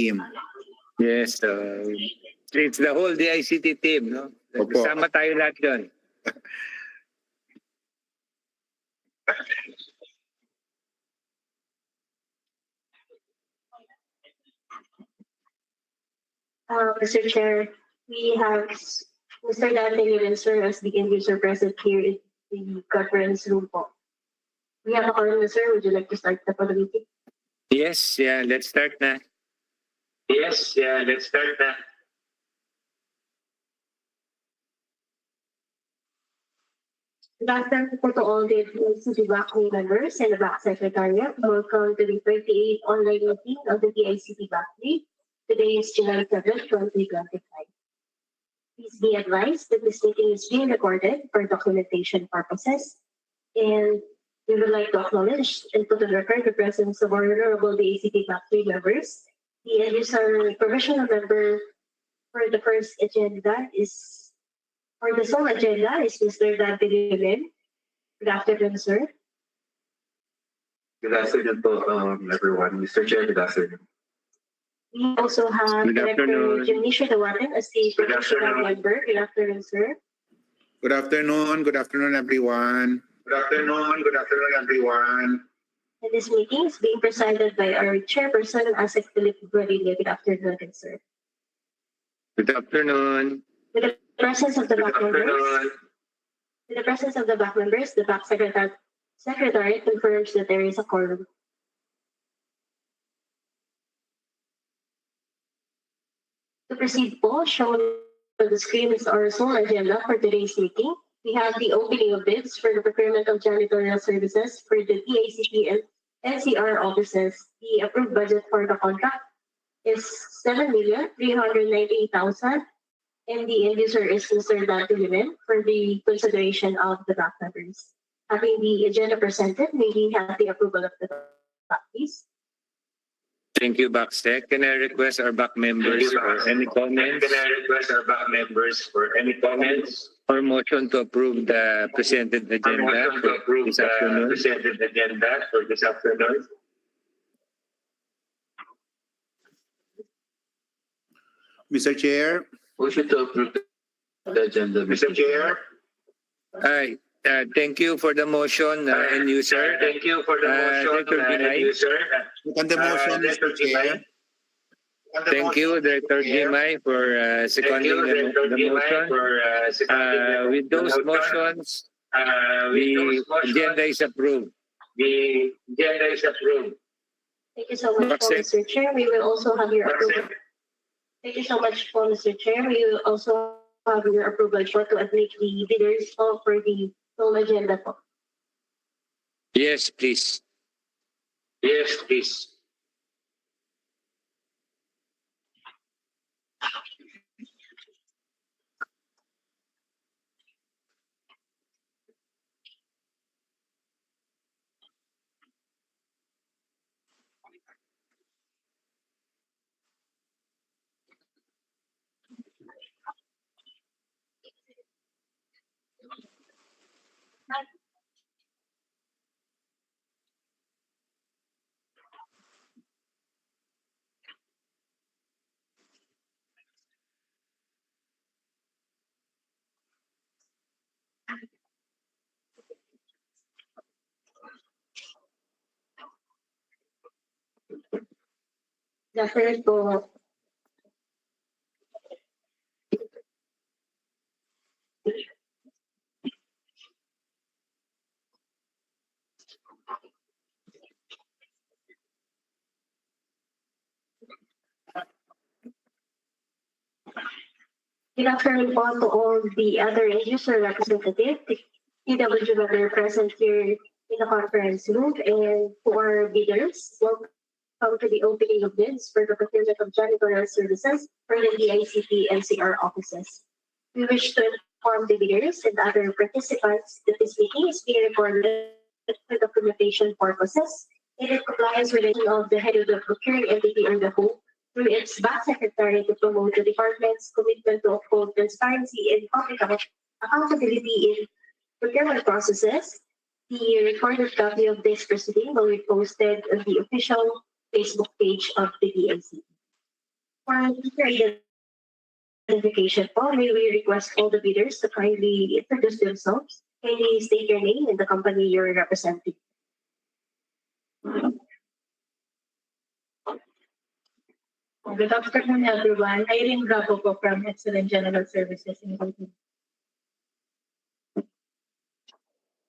team. Yes, it's the whole DICT team, no? Opo. Kasama tayo lahat doon. Mr. Chair, we have Mr. Dante Sir as the end user present here in the conference room po. We have a call, sir. Would you like to start the meeting? Yes, yeah, let's start na. Yes, yeah, let's start na. Good afternoon po to all the DICT back members and the back secretariat. Welcome to the 38th online meeting of the DICT back week. Today is July 7, 2025. Please be advised that this meeting is being recorded for documentation purposes. And we would like to acknowledge and put on record the presence of our honorable DICT back members. The end user provisional member for the first agenda is, or the sole agenda is Mr. Dante Lim. Good afternoon, sir. Good afternoon po, everyone. Mr. Chair, good afternoon. We also have Good Director afternoon. Jimnisha Dawatan as the Good provisional afternoon. member. Good afternoon, sir. Good afternoon. Good afternoon, everyone. Good afternoon. Good afternoon, everyone. And this meeting is being presided by our chairperson, Asek Philip Guerrilla. Good afternoon, sir. Good afternoon. With the presence of the Good back members, afternoon. with the presence of the back members, the back secretary confirms that there is a quorum. To proceed po, shown on the screen is our sole agenda for today's meeting. We have the opening of bids for the procurement of janitorial services for the DICT and NCR offices. The approved budget for the contract is 7,398,000, and the end user is Mr. Dante Lim for the consideration of the back members. Having the agenda presented, may we have the approval of the back, please? Thank you, Backsec. Can I request our back members for any comments Can I request our back members for any comments? or motion to approve the presented Or agenda motion to for approve this the afternoon? presented agenda for this afternoon? Mr. Chair, Motion to approve the agenda, Mr. Chair. Hi, thank you for the motion, end user. Thank you for the motion, Director Binay. user. on the motion, Director Mr. Chair. Binay. Thank you, Director Jimay, for Thank seconding you, Director the Binay, motion. for seconding the With those motion. motions, With those the agenda is approved. The agenda is approved. Thank you so much, Backsec. Mr. Chair. We will also have your approval. Thank you so much, Mr. Chair. We will also have your approval for to admit the bidders for the full agenda po. Yes, please. Yes, please. The first po, good afternoon po to all the other end user representatives, PW member present here in the conference room, and to our bidders. Welcome to the opening of bids for the procurement of janitorial services for the DICT NCR offices. We wish to inform the bidders and other participants that this meeting is being recorded for documentation purposes and in compliance with the head of the procuring entity or the whole through its back secretary to promote the department's commitment to uphold transparency and public accountability in procurement processes. The recorded copy of this proceeding will be posted on the official Facebook page of the DICT. For bidder identification po, may we request all the bidders to kindly introduce themselves. Kindly state your name and the company you're representing. Good afternoon, everyone. Irene Bravo po from Excellent General Services in Philippines.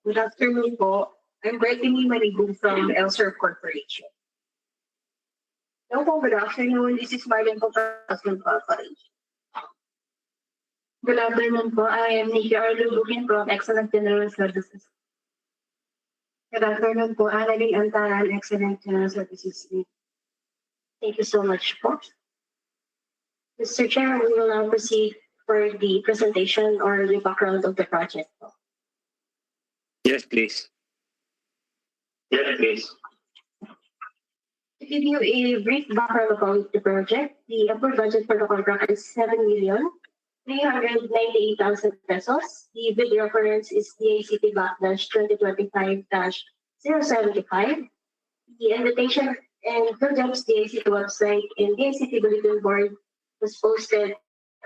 Good afternoon po. I'm Brittany Manigu from Elser Corporation. Hello po, good afternoon. This is Marlene po from Husband Corporation. Good afternoon po. I am Nikki Arlubugin from Excellent General Services. Good afternoon po, Annalyn Antaran, Excellent General Services. Thank you so much po. Mr. Chair, we will now proceed for the presentation or the background of the project po. Yes, please. Yes, please. To give you a brief background about the project, the approved budget for the contract is 7,398,000 pesos. The bid reference is DICT /2025-075. The invitation and Projects DICT website and DICT bulletin board was posted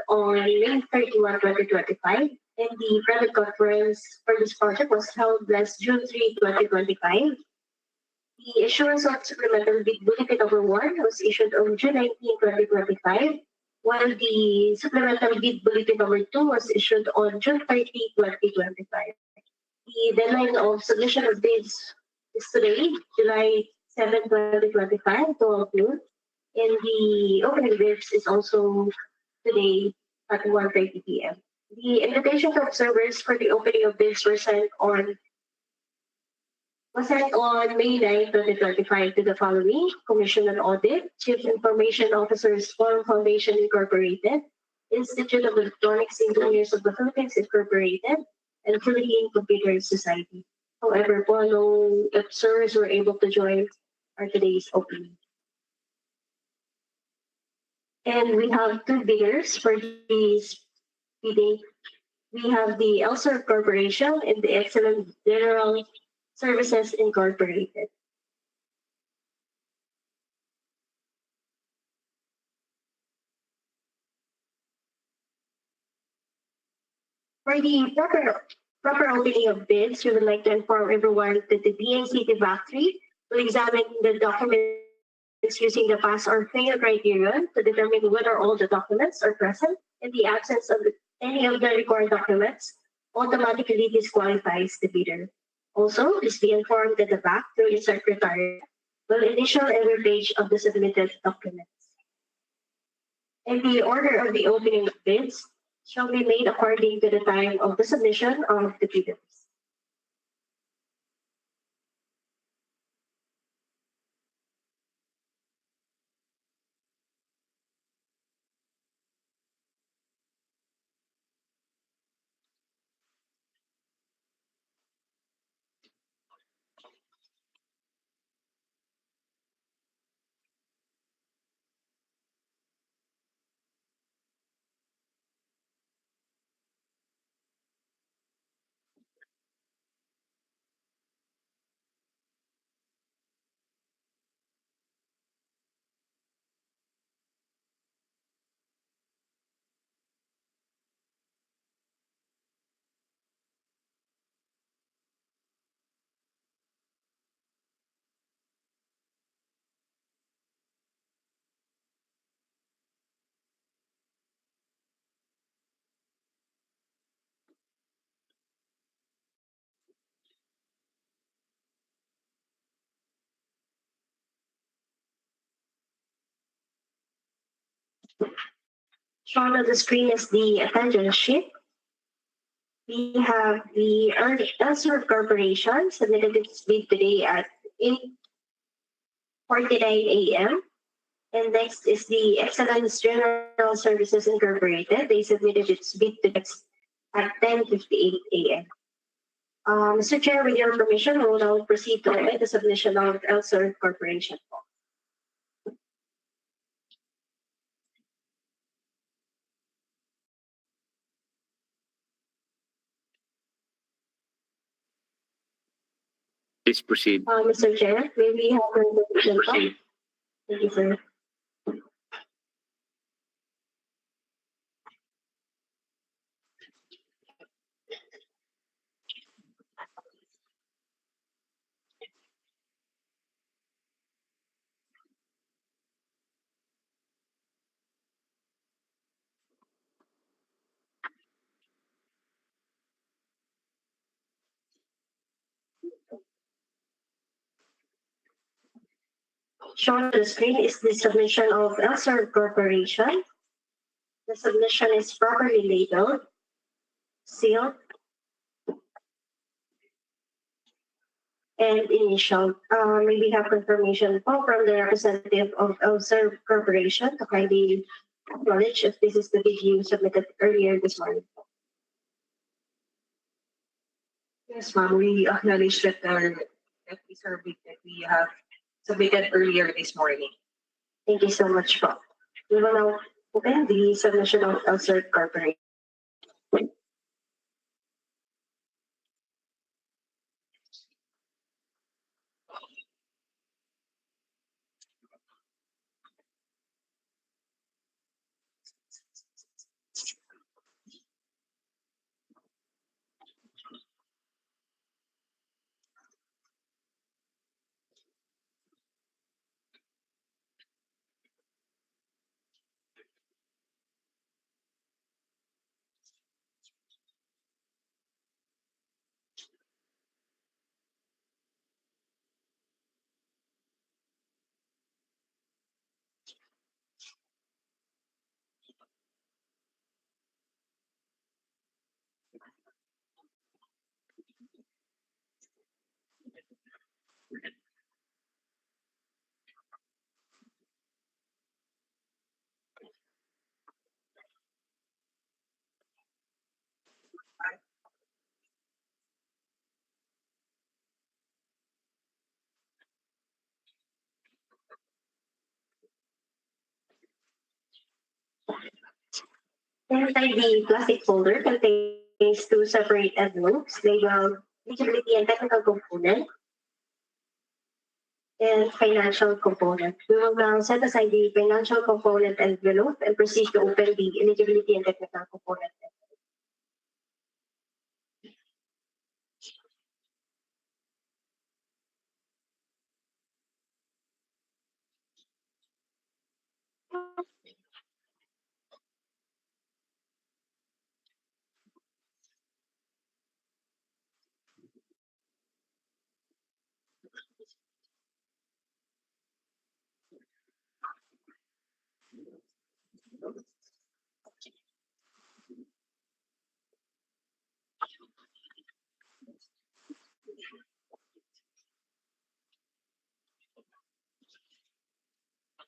on May 31, 2025. And the private conference for this project was held last June 3, 2025. The issuance of supplemental bid bulletin number 1 was issued on June 19, 2025, while the supplemental bid bulletin number 2 was issued on June 30, 2025. The deadline of submission of bids is today, July 7, 2025, 12 noon, and the opening bids is also today at 1:30 p.m. The invitation to observers for the opening of bids were sent on May 9, 2025 to the following: Commission on Audit, Chief Information Officers Forum Foundation Incorporated, Institute of Electronics Engineers of the Philippines Incorporated, and Philippine Computer Society. However, no observers were able to join our today's opening. And we have two bidders for this bidding. We have the Elser Corporation and the Excellent General Services Incorporated. For the proper opening of bids, we would like to inform everyone that the DICT factory will examine the documents using the pass or fail criterion to determine whether all the documents are present. In the absence of any of the required documents, automatically disqualifies the bidder. Also, please be informed that the back through the secretary will initial every page of the submitted documents. And the order of the opening of bids shall be made according to the time of the submission of the bidders. Shown on the screen is the attendance sheet. We have the Elser Corporation submitted its bid today at 8:49 a.m. And next is the Excellence General Services Incorporated. They submitted its bid today at 10:58 a.m. Mr. Chair, with your permission, we will now proceed to the submission of Elser Corporation. Please proceed. Mr. Chair, may we have your permission? Thank you, sir. Shown on the screen is the submission of Elser Corporation. The submission is properly labeled, sealed, and initialed. May we have confirmation from the representative of Elser Corporation to kindly acknowledge if this is the video submitted earlier this morning. Yes, ma'am, we acknowledge that the survey that we have submitted earlier this morning. Thank you so much, po. We will now open the submission of Elser Corporation. Inside the plastic folder contains two separate envelopes labeled eligibility and technical component and financial component. We will now set aside the financial component envelope and proceed to open the eligibility and technical component.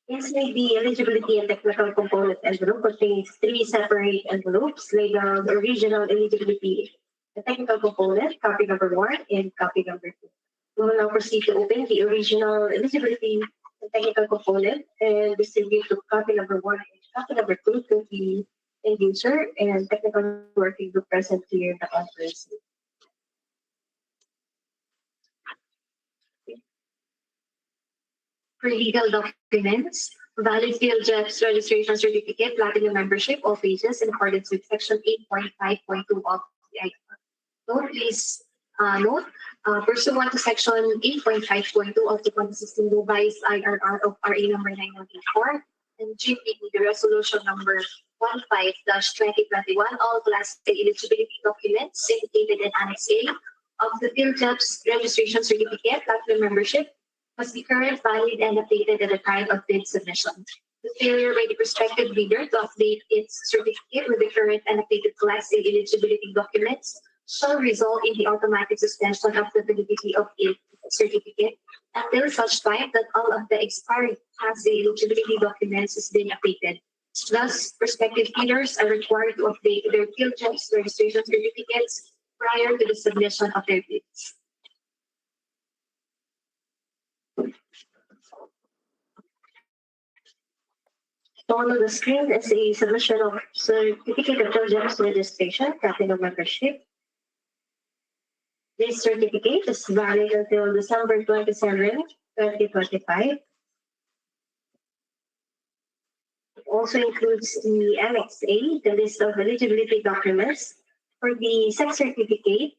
Inside the eligibility and technical component envelope contains three separate envelopes labeled original eligibility and technical component, copy number 1 and copy number 2. We will now proceed to open the original eligibility and technical component and distribute to copy number 1 and copy number 2 to the end user and technical working group present here in the conference. For legal documents, valid field jobs registration certificate, platinum membership, all pages in accordance with section 8.5.2 of the ICT. Note, please note, pursuant to section 8.5.2 of the 2016 revised IRR of RA number 9184 and GP, the resolution number 15-2021, all class A eligibility documents indicated in Annex A of the field jobs registration certificate, platinum membership, must be current, valid, and updated at the time of bid submission. The failure by the prospective bidder to update its certificate with the current and updated Class A eligibility documents shall result in the automatic suspension of the validity of its certificate until such time that all of the expired Class A eligibility documents has been updated. Thus, prospective bidders are required to update their field jobs registration certificates prior to the submission of their bids. Shown on the screen is a submission of certificate of jobs registration, captain of membership. This certificate is valid until December 27, 2025. It also includes the Annex A, the list of eligibility documents. For the sex certificate,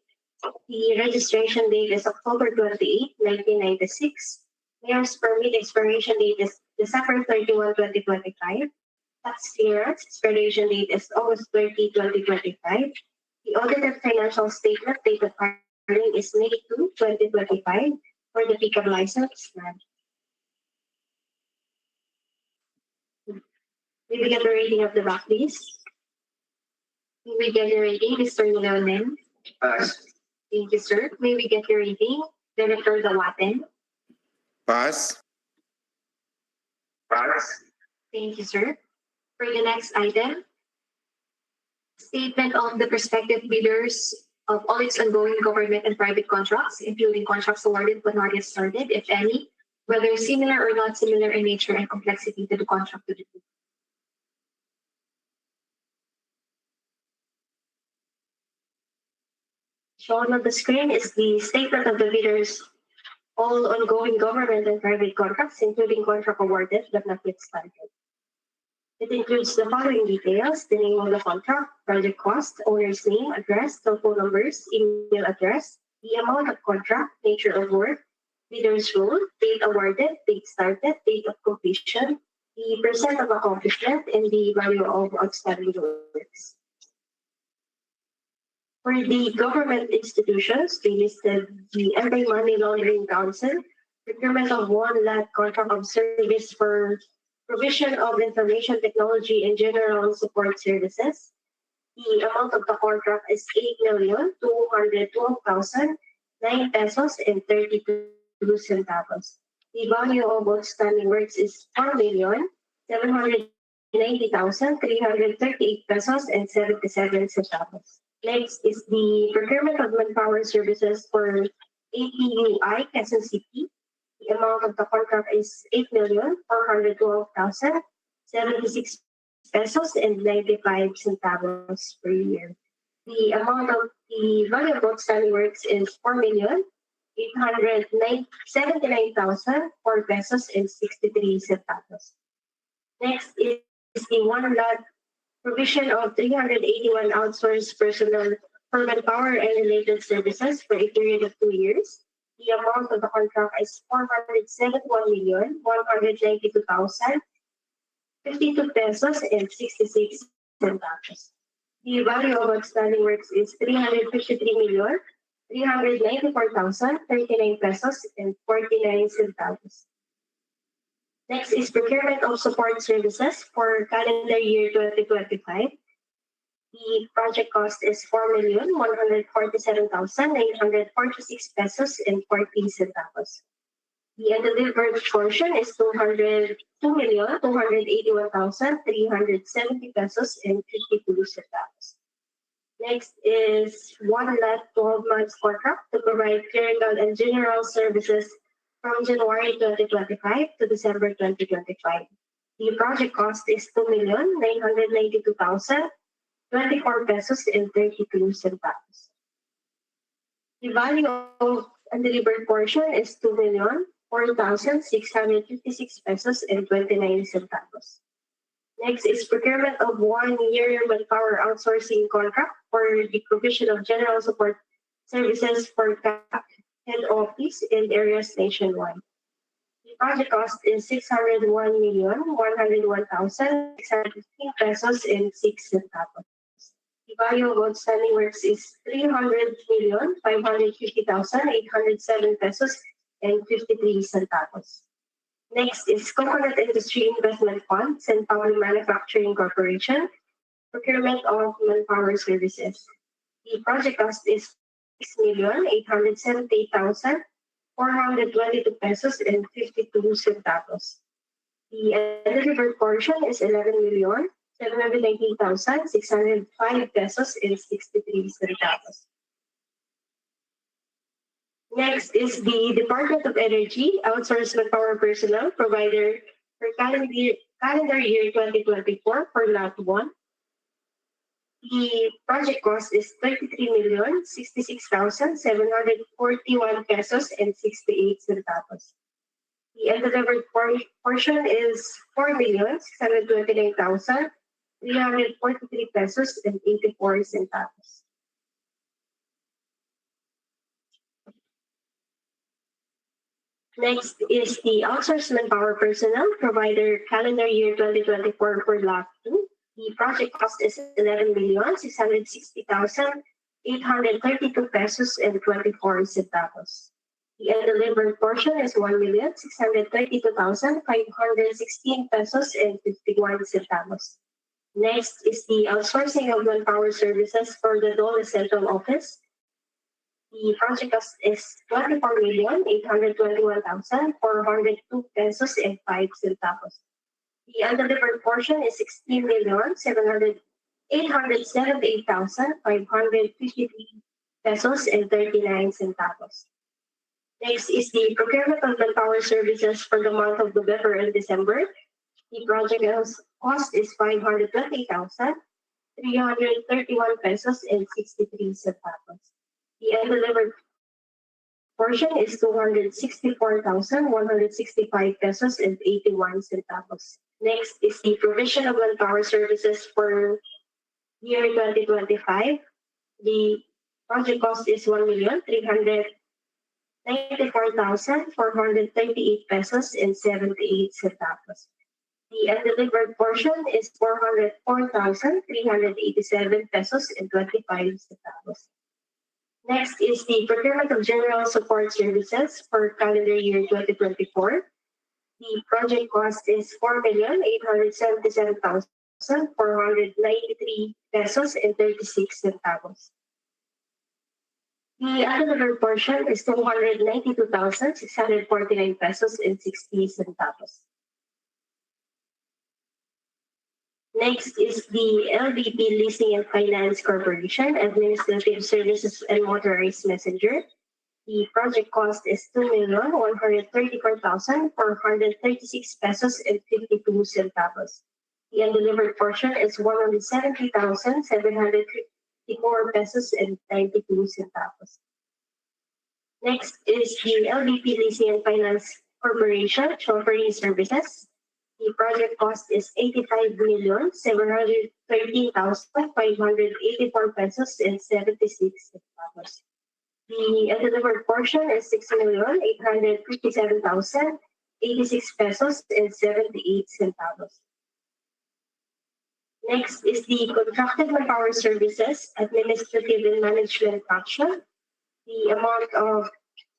the registration date is October 28, 1996. Mayor's permit expiration date is December 31, 2025. Tax clearance expiration date is August 30, 2025. The audited financial statement dated hearing is May 2, 2025 for the pickup license. May we get the rating of the back, please? May we get your rating, Mr. Leonen? Pass. Thank you, sir. May we get your rating, Director Dawaten? Pass. Pass. Thank you, sir. For the next item, statement of the prospective bidders of all its ongoing government and private contracts, including contracts awarded but not yet started, if any, whether similar or not similar in nature and complexity to the contract to the bid. Shown on the screen is the statement of the bidders all ongoing government and private contracts, including contract awarded but not yet started. It includes the following details: the name of the contract, project cost, owner's name, address, telephone numbers, email address, the amount of contract, nature of work, bidder's role, date awarded, date started, date of completion, the percent of accomplishment, and the value of outstanding works. For the government institutions, they listed the Anti-Money Laundering Council, procurement of one lot contract of service for provision of information technology and general support services. The amount of the contract is 8,212,009 pesos and 32 centavos. The value of outstanding works is 4,790,338 pesos and 77 centavos. Next is the procurement of manpower services for APUI Quezon City. The amount of the contract is 8,412,076 pesos and 95 centavos per year. The amount of the value of outstanding works is 4,879,004 pesos and 63 centavos. Next is the one lot provision of 381 outsourced personnel for manpower and related services for a period of 2 years. The amount of the contract is 471,192,052 pesos and 66 centavos. The value of outstanding works is 353,394,039 pesos and 49 centavos. Next is procurement of support services for calendar year 2025. The project cost is 4,147,946 pesos and 40 centavos. The undelivered portion is 202,281,370 pesos and 52 centavos. Next is one lot 12 months contract to provide clerical and general services from January 2025 to December 2025. The project cost is 2,992,024 pesos and 32 centavos. The value of undelivered portion is 2,004,656 pesos and 29 centavos. Next is procurement of 1 year manpower outsourcing contract for the provision of general support services for CAC head office and areas nationwide. The project cost is 601,101,615 pesos and 6 centavos. The value of outstanding works is 300,550,807 pesos and 53 centavos. Next is Coconut Industry Investment Fund, and Power Manufacturing Corporation, procurement of manpower services. The project cost is 6,878,422 pesos and 52 centavos. The undelivered portion is 11,719,605 pesos and 63 centavos. Next is the Department of Energy outsourced manpower personnel provider for calendar year 2024 for Lot 1. The project cost is 33,066,741 pesos and 68 centavos. The undelivered portion is 4,629,343 pesos and 84 centavos. Next is the outsourced manpower personnel provider calendar year 2024 for Lot 2. The project cost is 11,660,8 832 pesos and 24 centavos. The undelivered portion is 1,632,516 pesos and 51 centavos. Next is the outsourcing of manpower services for the Dole Central Office. The project cost is 24,821,402 pesos and 5 centavos. The undelivered portion is 16,878,553 pesos and 39 centavos. Next is the procurement of manpower services for the month of November and December. The project cost is 520,331 pesos and 63 centavos. The undelivered portion is 264,165 pesos and 81 centavos. Next is the provision of manpower services for year 2025. The project cost is 1,394,438 pesos and 78 centavos. The undelivered portion is 404,387 pesos and 25 centavos. Next is the procurement of general support services for calendar year 2024. The project cost is 4,877,493 pesos and 36 centavos. The undelivered portion is 292,649 pesos and 60 centavos. Next is the LBP Leasing and Finance Corporation, Administrative Services and Motorized Messenger. The project cost is 2,134,436 pesos and 52 centavos. The undelivered portion is 170,754 pesos and 92 centavos. Next is the LBP Leasing and Finance Corporation, Chauffeuring Services. The project cost is 85,713,584 pesos and 76 centavos. The undelivered portion is 6,857,086 pesos and 78 centavos. Next is the contracted manpower services, administrative and management function. The amount of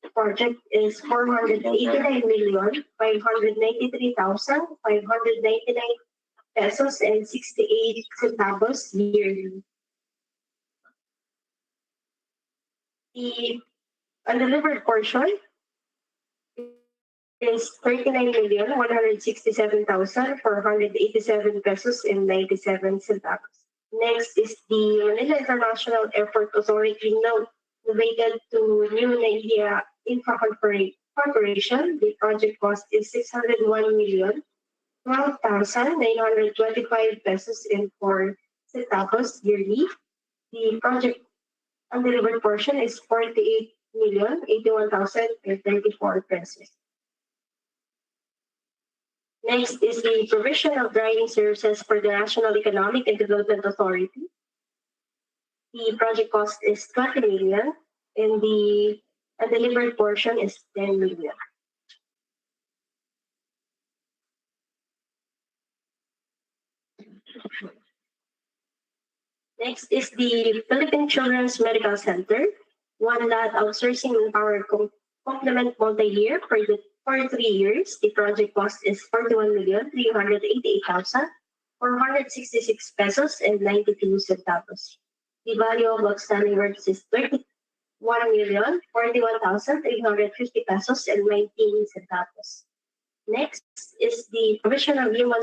the project is 489,593,599 pesos and 68 centavos yearly. The undelivered portion is 39,167,487 pesos and 97 centavos. Next is the Manila International Airport Authority note related to New Nigeria Infra Corporation. The project cost is 601,012,925 pesos and 4 centavos yearly. The project undelivered portion is 48,081,034 pesos. Next is the provision of drying services for the National Economic and Development Authority. The project cost is 20 million and the undelivered portion is 10 million. Next is the Philippine Children's Medical Center, one that outsourcing manpower complement multi-year for 3 years. The project cost is 41,388,466 pesos and 92 centavos. The value of outstanding works is 31,041,350 pesos and 19 centavos. Next is the provision of human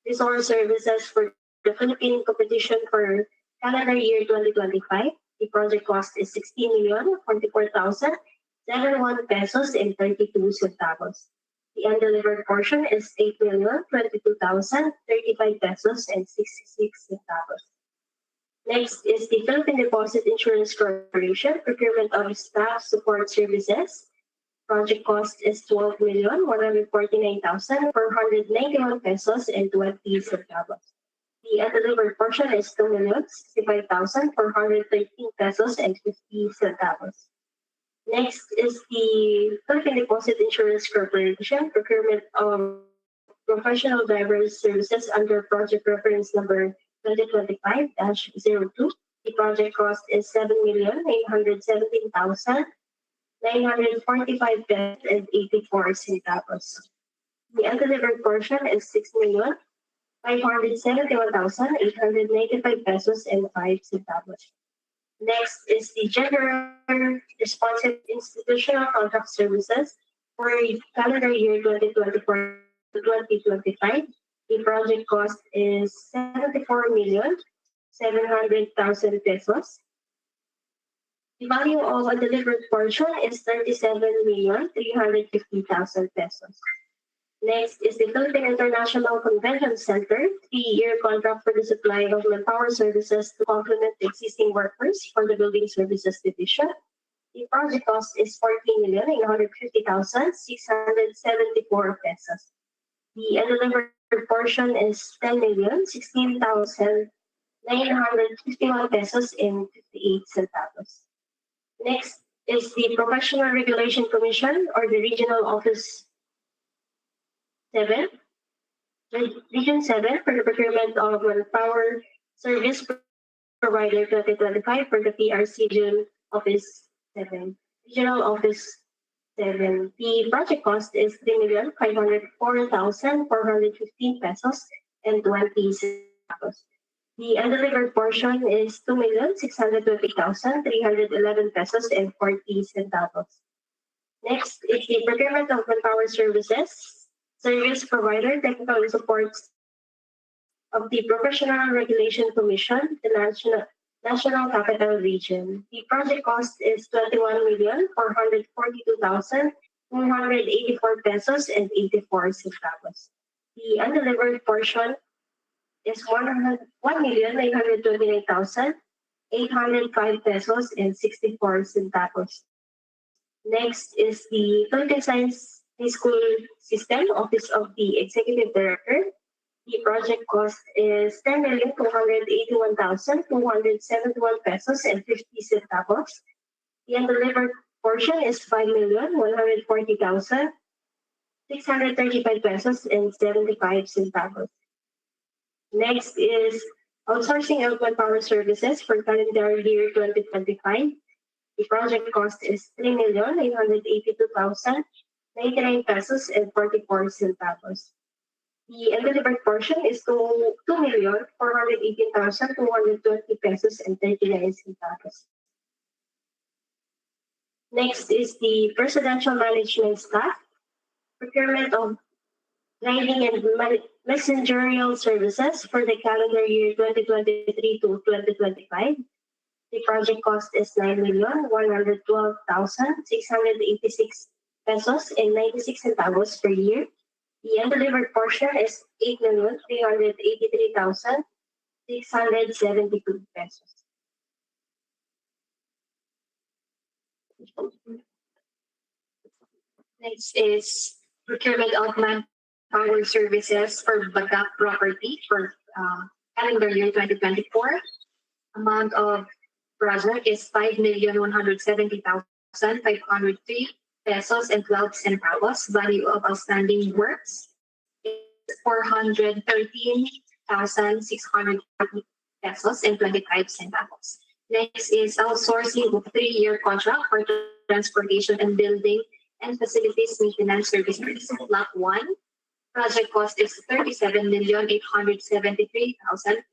resource services for the Philippine competition for calendar year 2025. The project cost is 16,044,071 pesos and 32 centavos. The undelivered portion is 8,022,035 pesos and 66 centavos. Next is the Philippine Deposit Insurance Corporation, procurement of staff support services. Project cost is 12,149,491 pesos and 20 centavos. The undelivered portion is 2,065,413 pesos and 50 centavos. Next is the Philippine Deposit Insurance Corporation, procurement of professional driver services under project reference number 2025-02. The project cost is 7,817,945 pesos and 84 centavos. The undelivered portion is 6,571,895 pesos and 5 centavos. Next is the General Responsive Institutional Contract Services for calendar year 2024 to 2025. The project cost is 74,700,000 pesos. The value of a delivered portion is 37,350,000 pesos. Next is the Philippine International Convention Center, 3-year contract for the supply of manpower services to complement existing workers for the Building Services Division. The project cost is 14,850,674 pesos. The undelivered portion is 10,016,951 pesos and 58 centavos. Next is the Professional Regulation Commission or the Regional Office 7, Region 7 for the procurement of manpower service provider 2025 for the PRC Region Office 7. Regional Office 7. The project cost is 3,504,415 pesos and 20 centavos. The undelivered portion is 2,620,311 pesos and 40 centavos. Next is the procurement of manpower services service provider technical supports of the Professional Regulation Commission, the National Capital Region. The project cost is 21,442,284 pesos and 84 centavos. The undelivered portion is 1,929,805 pesos and 64 centavos. Next is the Philippine Science High School System Office of the Executive Director. The project cost is 10,281,271 pesos and 50 centavos. The undelivered portion is 5,140,635 pesos and 75 centavos. Next is outsourcing of manpower services for calendar year 2025. The project cost is 3,982,099 pesos and 44 centavos. The undelivered portion is 2,418,220 pesos and 39 centavos. Next is the Presidential Management Staff, procurement of writing and messengerial services for the calendar year 2023 to 2025. The project cost is 9,112,686 pesos and 96 centavos per year. The undelivered portion is 8,383,672 pesos. Next is procurement of manpower services for backup property for calendar year 2024. Amount of project is 5,170,503 pesos and 12 centavos. Value of outstanding works is 413,640 pesos and 25 centavos. Next is outsourcing of 3-year contract for transportation and building and facilities maintenance services. Lot 1. Project cost is 37,873,058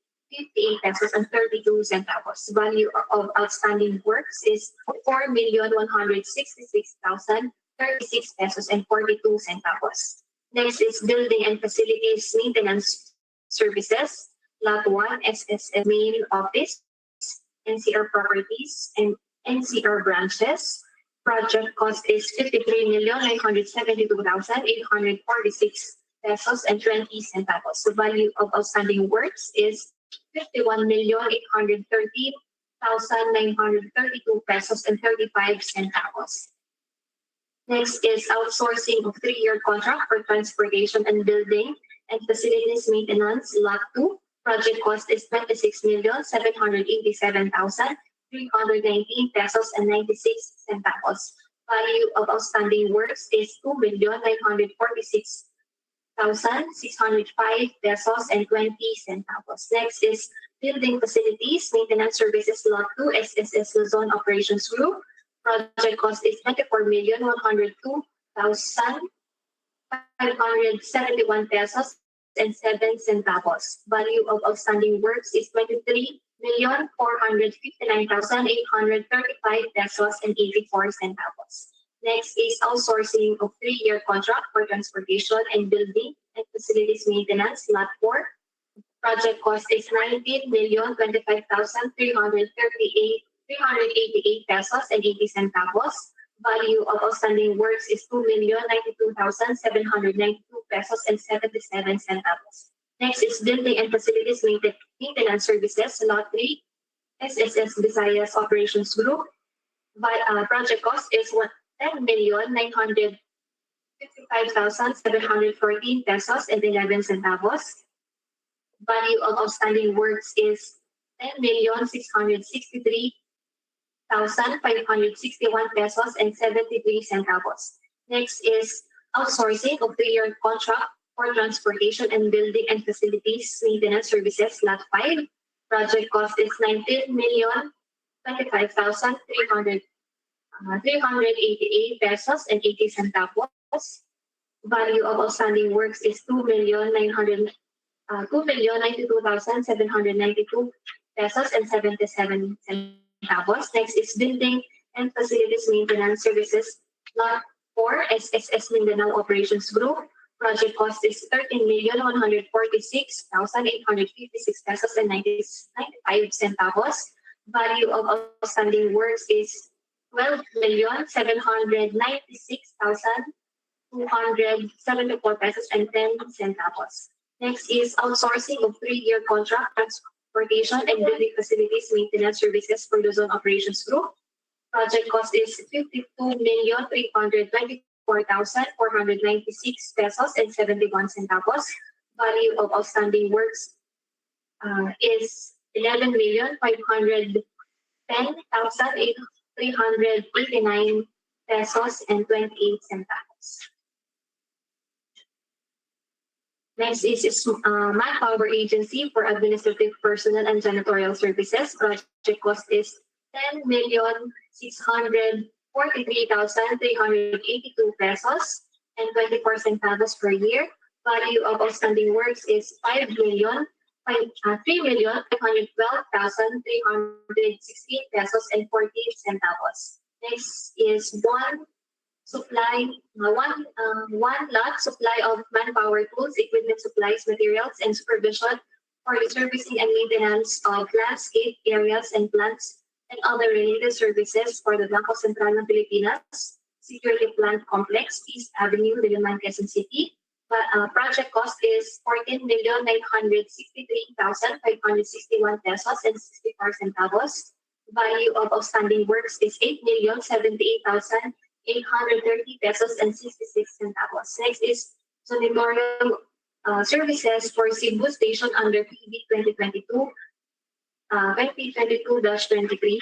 pesos and 32 centavos. Value of outstanding works is 4,166,036 pesos and 42 centavos. Next is building and facilities maintenance services. Lot 1, SSS main office, NCR properties, and NCR branches. Project cost is 53,972,846 pesos and 20 centavos. The value of outstanding works is 51,813,932 pesos and 35 centavos. Next is outsourcing of 3-year contract for transportation and building and facilities maintenance. Lot 2. Project cost is 26,787,319 pesos and 96 centavos. Value of outstanding works is pesos and 20 centavos. Next is Building Facilities Maintenance Services Lot 2 SSS Luzon Operations Group. Project cost is 24,102,571 pesos and 7 centavos. Value of outstanding works is 23,459,835 pesos and 84 centavos. Next is outsourcing of 3-year contract for transportation and building and facilities maintenance, Lot 4. Project cost is 19,025,388 pesos and 80 centavos. Value of outstanding works is 2,092,792 pesos and 77 centavos. Next is building and facilities maintenance services, Lot 3, SSS Visayas Operations Group. Project cost is 10,955,714 pesos and 11 centavos. Value of outstanding works is 10,663,561 pesos and 73 centavos. Next is outsourcing of 3-year contract for transportation and building and facilities maintenance services, Lot 5. Project cost is 19,025,388 pesos and 80 centavos. Value of outstanding works is 2,092,792 pesos and 77 centavos. Next is building and facilities maintenance services, Lot 4, SSS Mindanao Operations Group. Project cost is 13,146,856 pesos and 95 centavos. Value of outstanding works is 12,796,274 pesos and 10 centavos. Next is outsourcing of 3-year contract transportation and building facilities maintenance services for Luzon Operations Group. Project cost is 52,324,496 pesos and 71 centavos. Value of outstanding works is 11,510,389 pesos and 28 centavos. Next is Manpower Agency for Administrative Personnel and Janitorial Services. Project cost is 10,643,382 pesos and 24 centavos per year. Value of outstanding works is 3,512,316 pesos and 48 centavos. Next is one lot supply of manpower tools, equipment, supplies, materials, and supervision for the servicing and maintenance of landscape areas and plants and other related services for the Blanco Central ng Pilipinas Security Plant Complex, East Avenue, Diliman, Quezon City. Project cost is 14,963,561 pesos and 64 centavos. Value of outstanding works is 8,078,830 pesos and 66 centavos. Next is janitorial services for Cebu Station under PB 2022-23.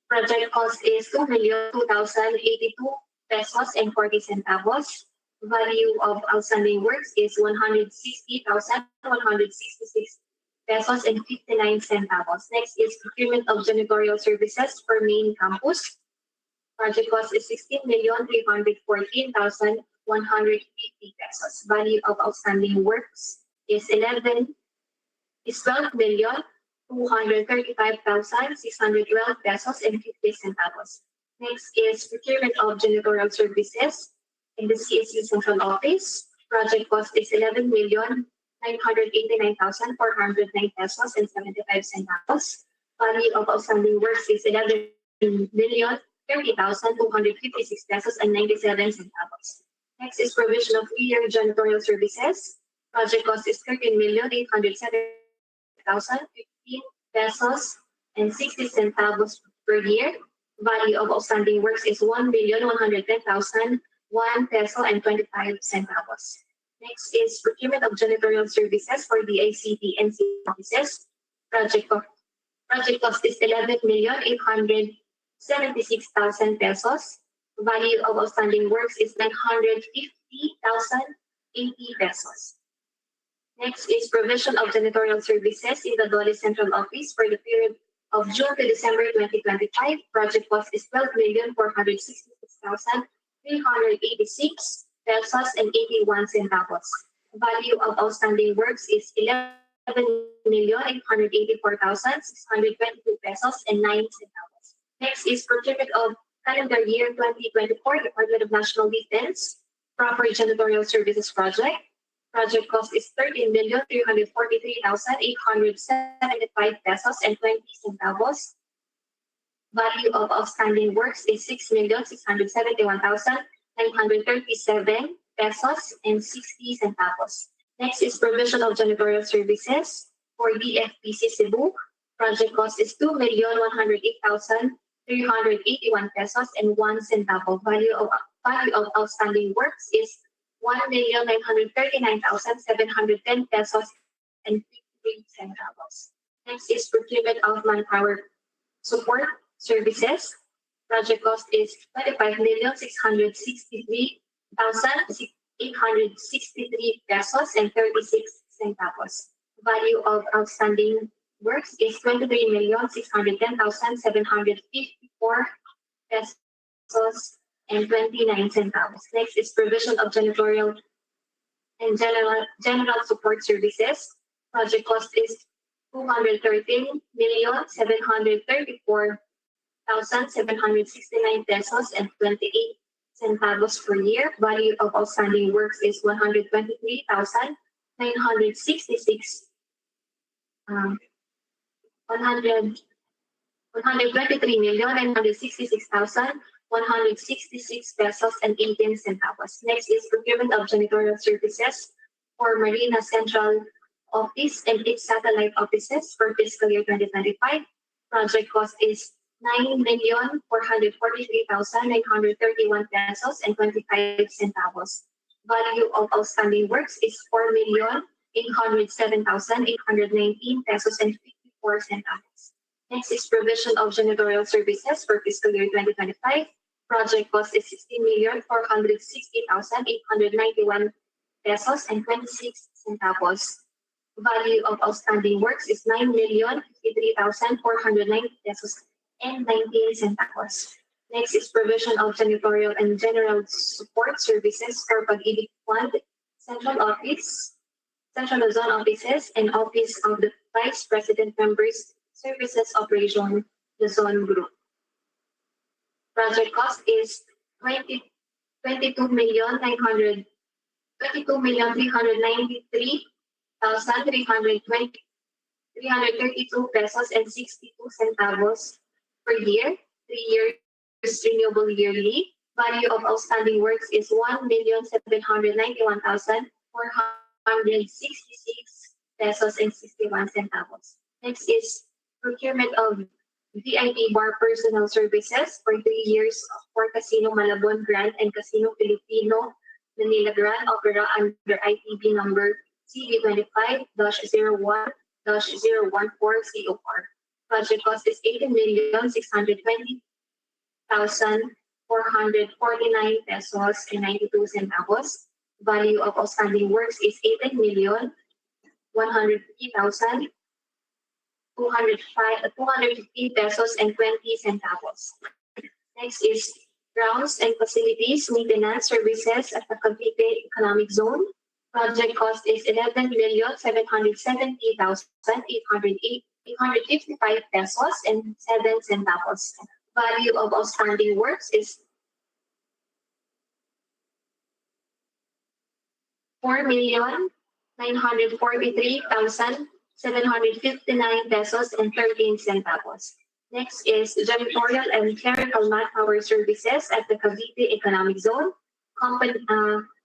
Project cost is 2,002,082 pesos and 40 centavos. Value of outstanding works is 160,166 pesos and 59 centavos. Next is procurement of janitorial services for main campus. Project cost is 16,314,150 pesos. Value of outstanding works is 12,235,612 pesos and 50 centavos. Next is procurement of janitorial services in the CSU Central Office. Project cost is 11,989,409 pesos and 75 centavos. Value of outstanding works is 11,030,256 pesos and 97 centavos. Next is provision of 3-year janitorial services. Project cost is 13,807,015 pesos and 60 centavos per year. Value of outstanding works is 1,110,001 peso and 25 centavos. Next is procurement of janitorial services for DICT NCR offices. Project cost is 11,876,000 pesos. Value of outstanding works is 950,000 pesos. Next is provision of janitorial services in the Dole Central Office for the period of June to December 2025. Project cost is 12,466,386 pesos and 81 centavos. Value of outstanding works is 11,884,622 pesos and 9 centavos. Next is procurement of calendar year 2024 Department of National Defense Proper Janitorial Services Project. Project cost is 13,343,875 pesos and 20 centavos. Value of outstanding works is 6,671,937 pesos and 60 centavos. Next is provision of janitorial services for DFPC Cebu. Project cost is 2,108,381 pesos and 1 centavo. Value of outstanding works is 1,939,710 pesos and 53 centavos. Next is procurement of manpower support services. Project cost is 25,663,863 pesos and 36 centavos. Value of outstanding works is 23,610,754 pesos and 29 centavos. Next is provision of janitorial and general support services. Project cost is 213,734,769 pesos and 28 centavos per year. Value of outstanding works is 123,966 123,966,166 pesos and 18 centavos. Next is procurement of janitorial services for Marina Central Office and its satellite offices for fiscal year 2025. Project cost is 9,443,931 pesos and 25 centavos. Value of outstanding works is 4,807,819 pesos and 54 centavos. Next is provision of janitorial services for fiscal year 2025. Project cost is 16,460,891 pesos and 26 centavos. Value of outstanding works is 9,053,490 pesos and 19 centavos. Next is provision of janitorial and general support services for Pag-ibig Fund, Central Office, Central Luzon Offices, and Office of the Vice President Members Services Operation Luzon Group. Project cost is 22,393,332 pesos and 62 centavos per year. 3 years renewable yearly. Value of outstanding works is 1,791,466 pesos and 61 centavos. Next is procurement of VIP bar personal services for 3 years for Casino Malabon Grand and Casino Filipino Manila Grand Opera under ITB number CB25-01-014 Project cost is 18,620,449 pesos and 92 centavos. Value of outstanding works is 18,150,250 pesos and 20 centavos. Next is grounds and facilities maintenance services at the Cavite Economic Zone. Project cost is 11,770,855 pesos and 7 centavos. Value of outstanding works is 4,943,759 pesos and 13 centavos. Next is janitorial and clerical manpower services at the Cavite Economic Zone.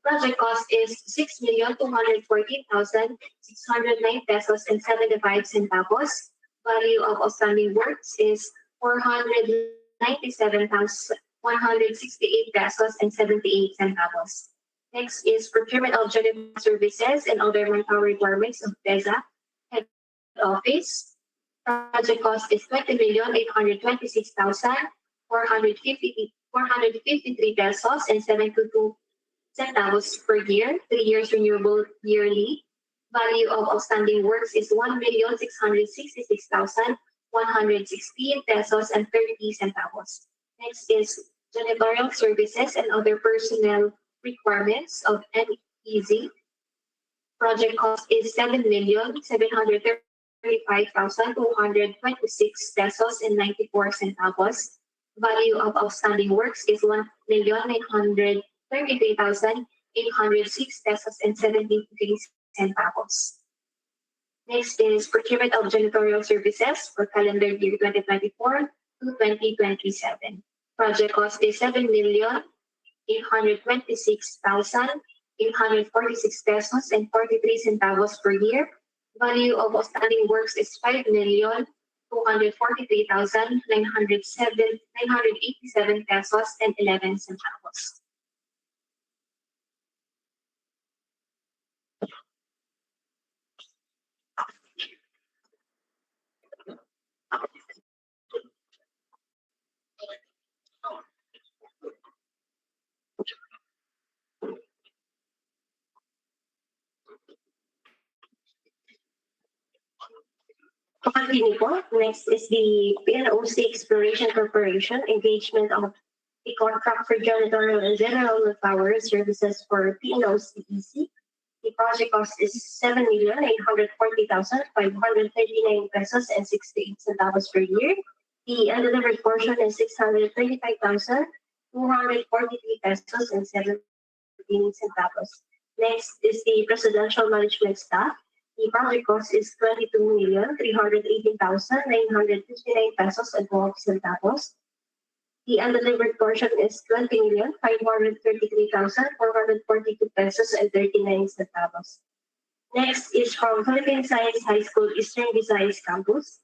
Project cost is 6,214,609 pesos and 75 centavos. Value of outstanding works is 497,168 pesos and 78 centavos. Next is procurement of janitorial services and other manpower requirements of PEZA head office. Project cost is 20,826,453 pesos and 72 centavos per year, 3 years renewable yearly. Value of outstanding works is 1,666,116 pesos and 30 centavos. Next is janitorial services and other personnel requirements of NEZ. Project cost is 7,735,226 pesos and 94 centavos. Value of outstanding works is 1,933,806 pesos and 73 centavos. Next is procurement of janitorial services for calendar year 2024 to 2027. Project cost is 7,826,846 pesos and 43 centavos per year. Value of outstanding works is 5,243,987 pesos and 11 centavos. Continue po. Next is the PNOC Exploration Corporation engagement of a contract for janitorial and general power services for PNOC EC. The project cost is 7,840,539 pesos and 68 centavos per year. The undelivered portion is 635,243 pesos and 17 centavos. Next is the presidential management staff. The project cost is 22,318,959 pesos and 12 centavos. The undelivered portion is 20,533,442 pesos and 39 centavos. Next is from Philippine Science High School Eastern Visayas Campus.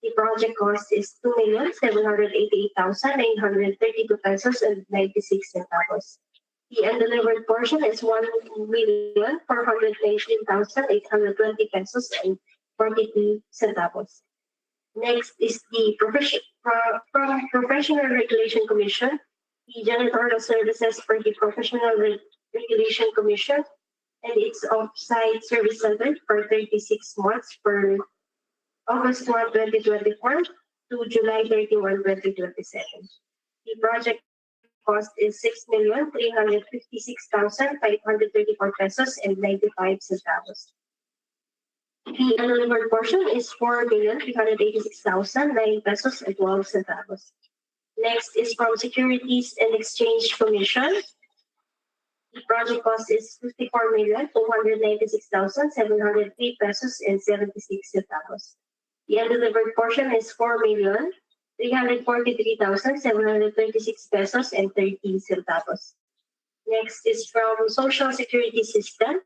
The project cost is 2,788,932 pesos and 96 centavos. The undelivered portion is 1,419,820 pesos and 42 centavos. Next is the Professional Regulation Commission, the janitorial services for the Professional Regulation Commission, and its off-site service center for 36 months for August 1, 2024 to July 31, 2027. The project cost is 6,356,534 pesos and 95 centavos. The undelivered portion is 4,386,009 pesos and 12 centavos. Next is from Securities and Exchange Commission. The project cost is 54,296,703 pesos and 76 centavos. The undelivered portion is 4,343,736 pesos and 13 centavos. Next is from Social Security System.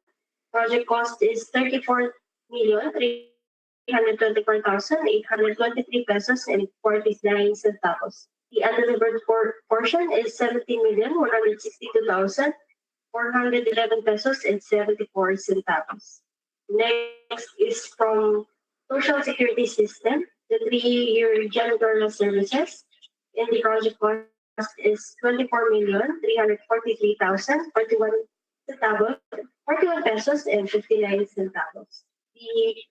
Project cost is 34,324,823 pesos and 49 centavos. The undelivered portion is 17,162,411 pesos and 74 centavos. Next is from Social Security System, the 3-year janitorial services. And the project cost is 24,343,041 centavos, 41 pesos and 59 centavos. The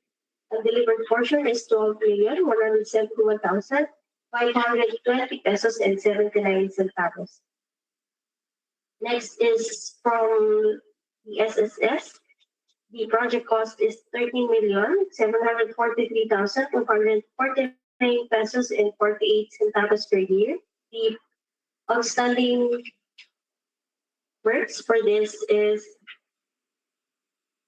undelivered portion is 12,171,520 pesos and 79 centavos. Next is from the SSS. The project cost is 13,743,249 pesos and 48 centavos per year. The outstanding works for this is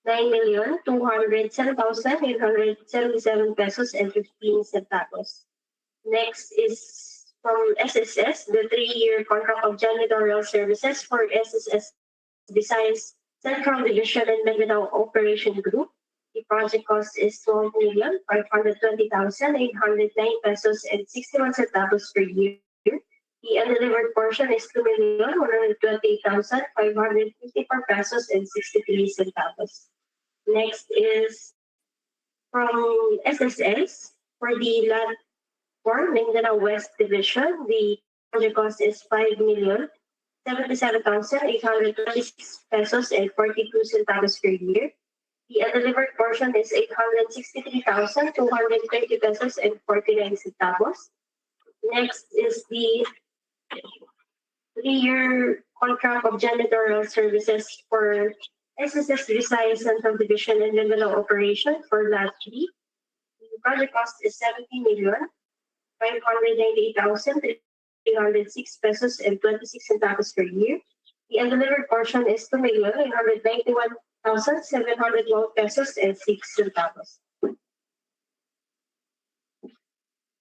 9,207,877 pesos and 15 centavos. Next is from SSS, the 3-year contract of janitorial services for SSS Visayas Central Division and Mindanao Operation Group. The project cost is 12,520,809 pesos and 61 centavos per year. The undelivered portion is 2,128,554 pesos and 63 centavos. Next is from SSS for the Land for Mindanao West Division. The project cost is 5,7,758,9 77,826 pesos and 42 centavos per year. The undelivered portion is 863,230 pesos and 49 centavos. Next is the 3-year contract of janitorial services for SSS Visayas Central Division and Mindanao Operation for Lot 3. The project cost is 70,598,306 pesos and 26 centavos per year. The undelivered portion is 2,991,712 pesos and 6 centavos.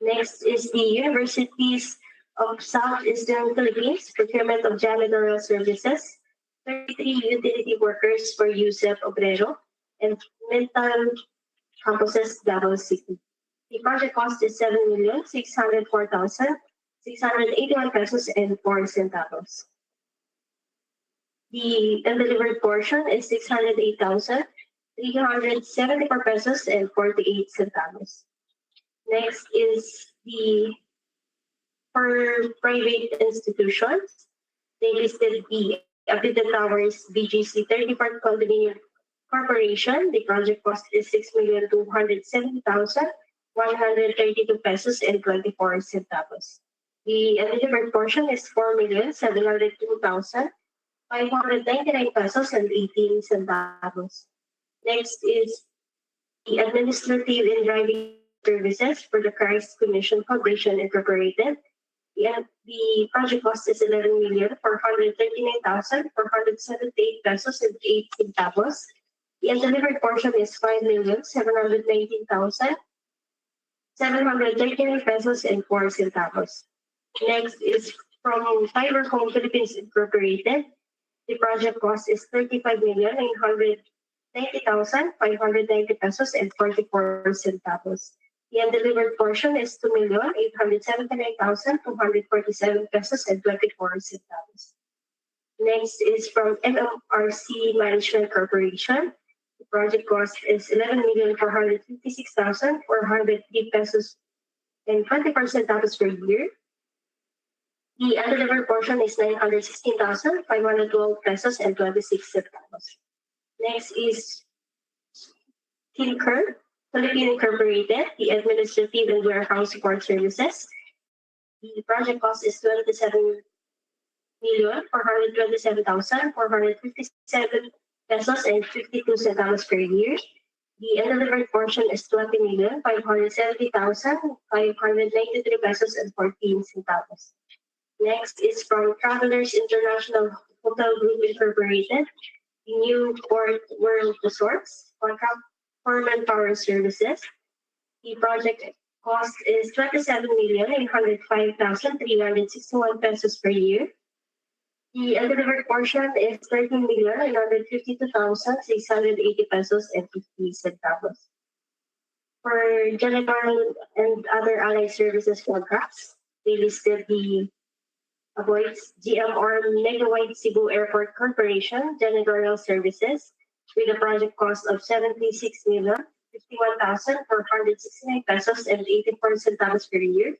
Next is the Universities of Southeastern Philippines Procurement of Janitorial Services. 33 utility workers for USEP Obrero and Mental Campuses Davao City. The project cost is 7,604,681 pesos and 4 centavos. The undelivered portion is 608,374 pesos and 48 centavos. Next is the for private institutions. They listed the Abidjan Towers BGC 34th Condominium Corporation. The project cost is 6,270,132 pesos and 24 centavos. The undelivered portion is 4,702,599 pesos and 18 centavos. Next is the Administrative and Driving Services for the Christ Commission Foundation Incorporated. The project cost is 11,439,478 pesos and 8 centavos. The undelivered portion is 5,719,739 pesos and 4 centavos. Next is from Fiber Home Philippines Incorporated. The project cost is 35,990,590 pesos and 44 centavos. The undelivered portion is 2,879,247 pesos and 24 centavos. Next is from MMRC Management Corporation. The project cost is 11,456,403 pesos and 24 centavos per year. The undelivered portion is 916,512 pesos and 26 centavos. Next is Tinker Philippine Incorporated, the Administrative and Warehouse Support Services. The project cost is 27,427,457 pesos and 52 centavos per year. The undelivered portion is 20,570,593 pesos and 14 centavos. Next is from Travelers International Hotel Group Incorporated, the Newport World Resorts, contract for manpower services. The project cost is 27,805,361 pesos per year. The undelivered portion is 13,952,680 pesos and 50 centavos. For janitorial and other allied services contracts, they listed the avoids GMR Megawide Cebu Airport Corporation janitorial services with a project cost of 76,051,469 pesos and 84 centavos per year.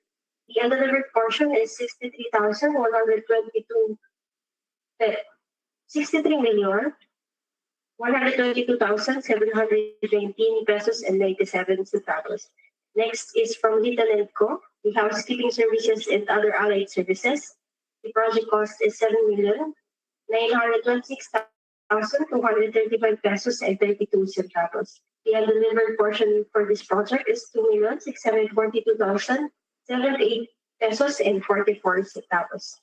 The undelivered portion is 63,122,719 pesos and 97 centavos. Next is from Little & Co, the housekeeping services and other allied services. The project cost is 7,926,235 pesos and 32 centavos. The undelivered portion for this project is 2,642,078 pesos and 44 centavos.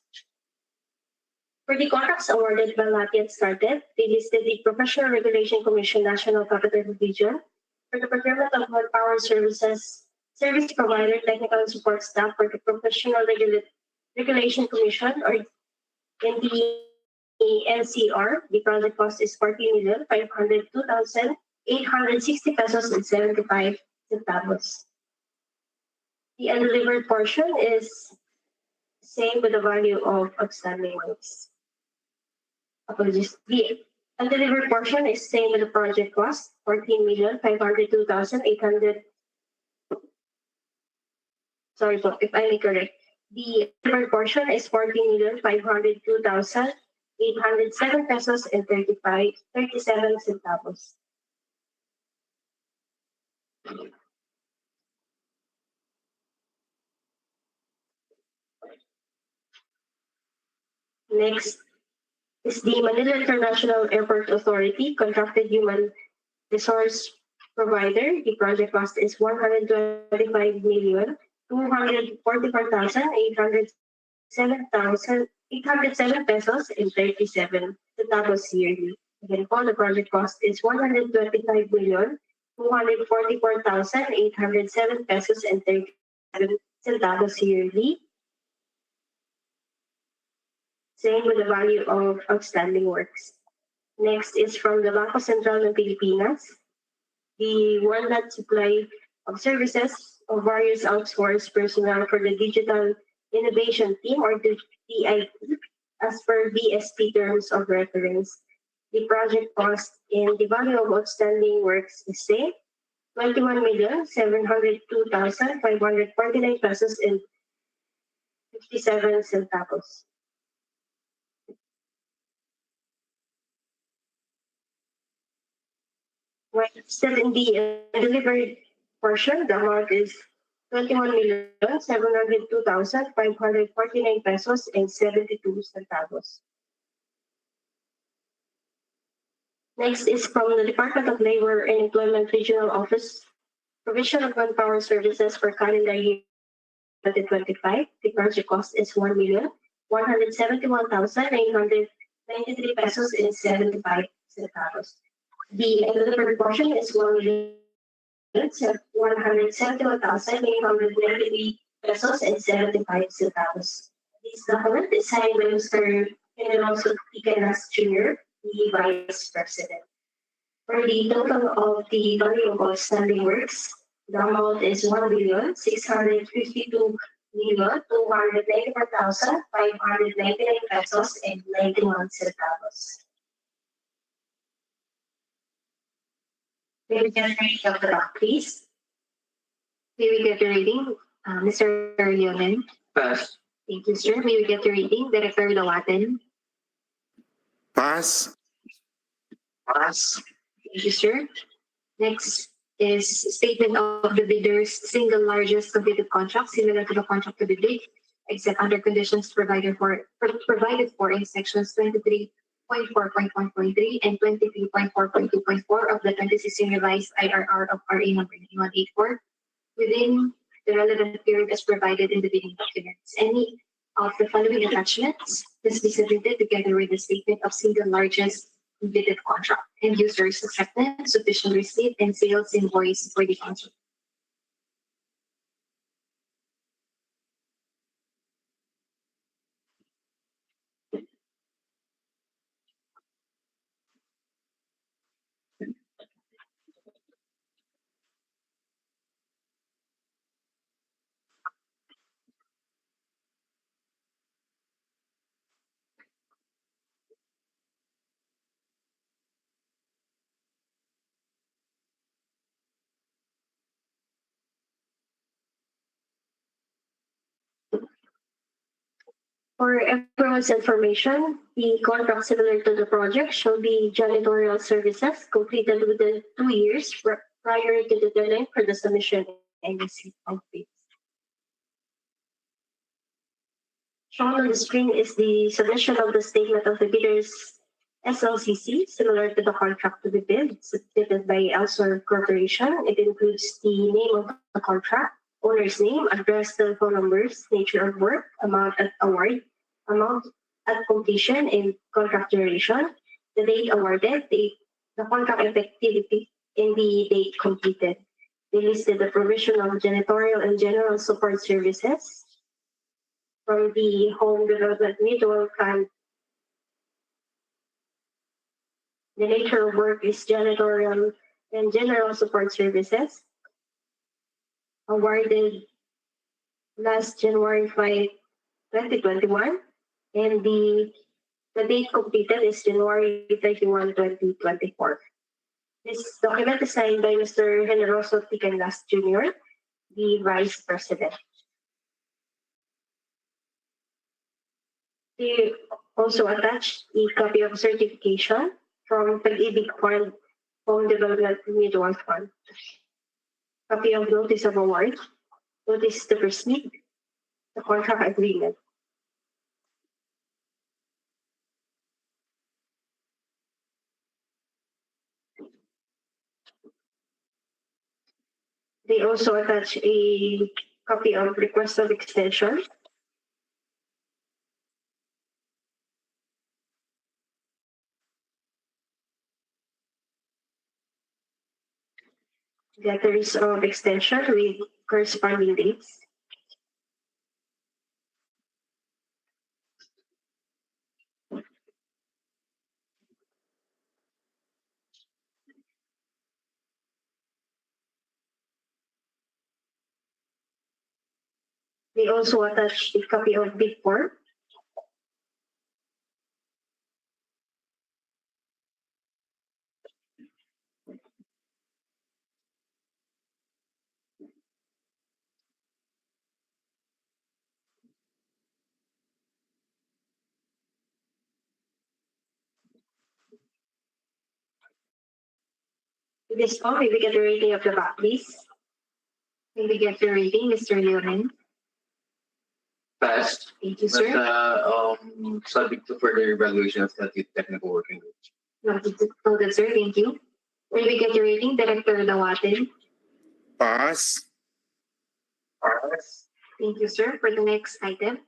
For the contracts awarded but not yet started, they listed the Professional Regulation Commission National Capital Division for the procurement of manpower services, service provider, technical and support staff for the Professional Regulation Commission or DICT NCR. The project cost is 40,502,860 pesos and 75 centavos. The undelivered portion is same with the value of outstanding works. Apologies. The undelivered portion is same with the project cost, 14,502,800. Sorry po, if I may correct. The third portion is 14,502,807 pesos and 37 centavos. Next is the Manila International Airport Authority contracted human resource provider. The project cost is 125,244,807 pesos and 37 centavos yearly. Again po, the project cost is 125,244,807 pesos and 37 centavos yearly. Same with the value of outstanding works. Next is from the Bangko Sentral ng Pilipinas, the one-lot supply of services of various outsourced personnel for the Digital Innovation Team or the DICT as per BSP terms of reference. The project cost and the value of outstanding works is same, 21,702,549 pesos and 57 centavos. When still in the delivered portion, the amount is 21,702,549 pesos and 72 centavos. Next is from the Department of Labor and Employment Regional Office, provision of manpower services for calendar year 2025. The project cost is 1,171,893 pesos and 75 centavos. The delivered portion is 171,893 pesos and 75 centavos. This document is signed by Mr. Generoso Ticanas Jr., the Vice President. For the total of the value of outstanding works, the amount is 1,652,294,599 pesos and 91 centavos. May we get a reading of the doc, please? May we get the reading, Mr. Leonen? Pass. Thank you, sir. May we get the reading, Director Lawaten? Pass. Pass. Thank you, sir. Next is statement of the bidder's single largest completed contract similar to the contract to be bid, except under conditions provided for in sections 23.4.1.3 and 23.4.2.4 of the 2016 revised IRR of RA number 9184 within the relevant period as provided in the bidding documents. Any of the following attachments must be submitted together with the statement of single largest completed contract and users acceptance, sufficient receipt, and sales invoice for the contract. For everyone's information, the contract similar to the project shall be janitorial services completed within 2 years prior to the deadline for the submission and receipt of bids. Shown on the screen is the submission of the statement of the bidder's SLCC, similar to the contract to be bid, submitted by Elsor Corporation. It includes the name of the contract, owner's name, address, telephone numbers, nature of work, amount at award, amount at completion, and contract duration, the date awarded, the contract effectivity, and the date completed. They listed the provision of janitorial and general support services from the Home Development Mutual Fund. The nature of work is janitorial and general support services, awarded last January 5, 2021, and the date completed is January 31, 2024. This document is signed by Mr. Generoso Ticanas Jr., the Vice President. They also attached a copy of certification from Pag-ibig Fund Home Development Mutual Fund. Copy of notice of award, notice to proceed, the contract agreement. They also attach a copy of request of extension. Letters of extension with corresponding dates. They also attach a copy of bid form. With this all, may we get the rating of the back, please? May we get the rating, Mr. Leonin? Pass. Thank you, But, sir. subject to further evaluation of that technical working group. Noted, sir. Thank you. May we get the rating, Director Dawatin? Pass. Thank you, sir. For the next item,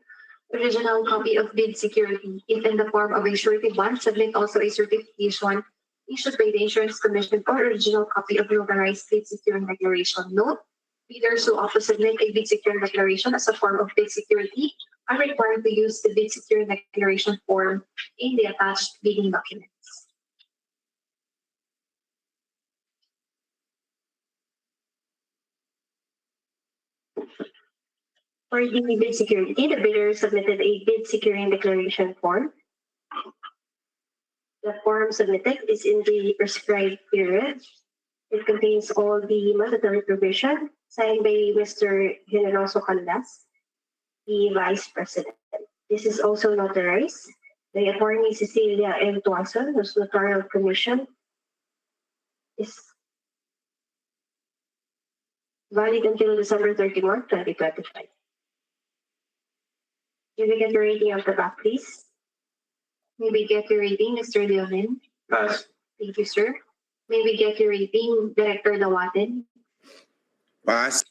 original copy of bid security, if in the form of a surety bond, submit also a certification issued by the Insurance Commission or original copy of notarized bid securing declaration. Note, bidders who offer submit a bid securing declaration as a form of bid security are required to use the bid securing declaration form in the attached bidding documents. For the bid security, the bidder submitted a bid securing declaration form. The form submitted is in the prescribed period. It contains all the mandatory provision signed by Mr. Generoso Caldas, the Vice President. This is also notarized by Attorney Cecilia M. Tuason, whose notarial commission is valid until December 31, 2025. May we get the rating of the back, please? May we get your rating, Mr. Leonin? Pass. Thank you, sir. May we get your rating, Director Dawatin? Pass.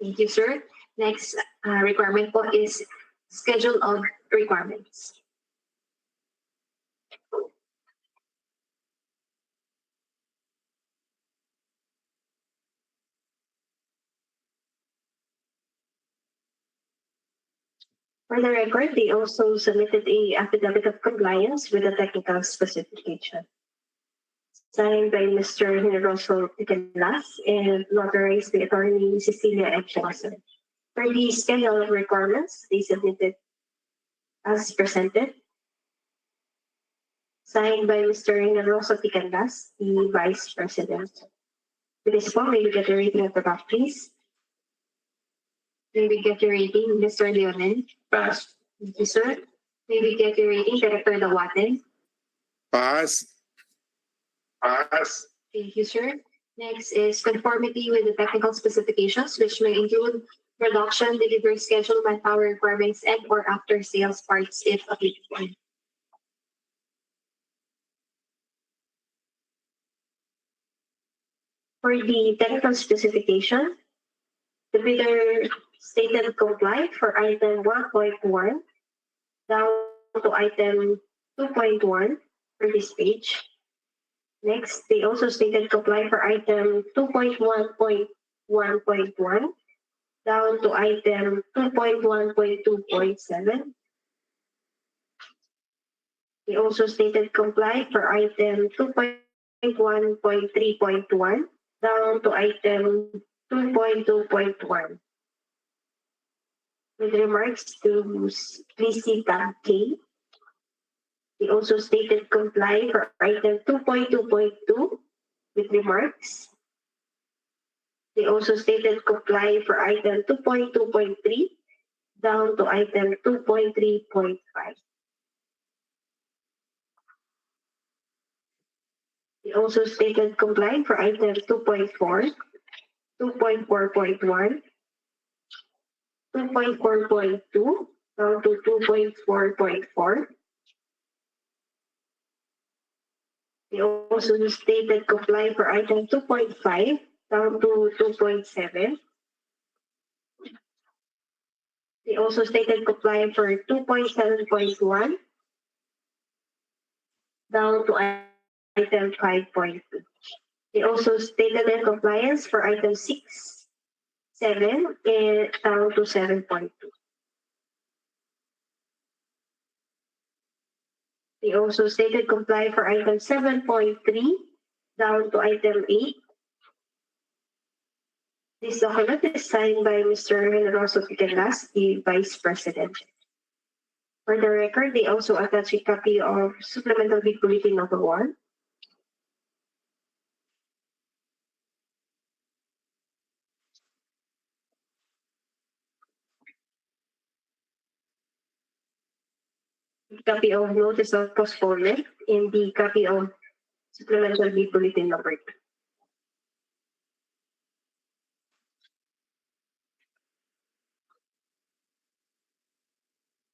Thank you, sir. Next requirement po is schedule of requirements. For the record, they also submitted a affidavit of compliance with the technical specification, signed by Mr. Generoso Ticanlas and notarized by Attorney Cecilia M. Tuason. For the schedule of requirements, they submitted as presented, signed by Mr. Generoso Ticanlas, the Vice President. With this form, may we get the rating of the back, please? May we get your rating, Mr. Leonin? Pass. Thank you, sir. May we get your rating, Director Dawatin? Pass. Thank you, sir. Next is conformity with the technical specifications, which may include production, delivery schedule, manpower requirements, and or after sales parts if applicable. For the technical specification, the bidder stated comply for item 1.1 down to item 2.1 for this page. Next, they also stated comply for item 2.1.1.1 down to item 2.1.2.7. They also stated comply for item 2.1.3.1 down to item 2.2.1. With remarks to please see tab K. They also stated comply for item 2.2.2 with remarks. They also stated comply for item 2.2.3 down to item 2.3.5. We also stated complying for item 2.4, 2.4.1, 2.4.2, down to 2.4.4. We also stated complying for item 2.5, down to 2.7. We also stated complying for 2.7.1, down to item 5.2. We also stated in compliance for item 6, 7, and down to 7.2. We also stated comply for item 7.3, down to item 8. This document is signed by Mr. Generoso Piqueras, the Vice President. For the record, they also attach a copy of Supplemental Big Bulletin Number 1. Copy of Notice of Postponement and the copy of Supplemental Big Bulletin Number 2.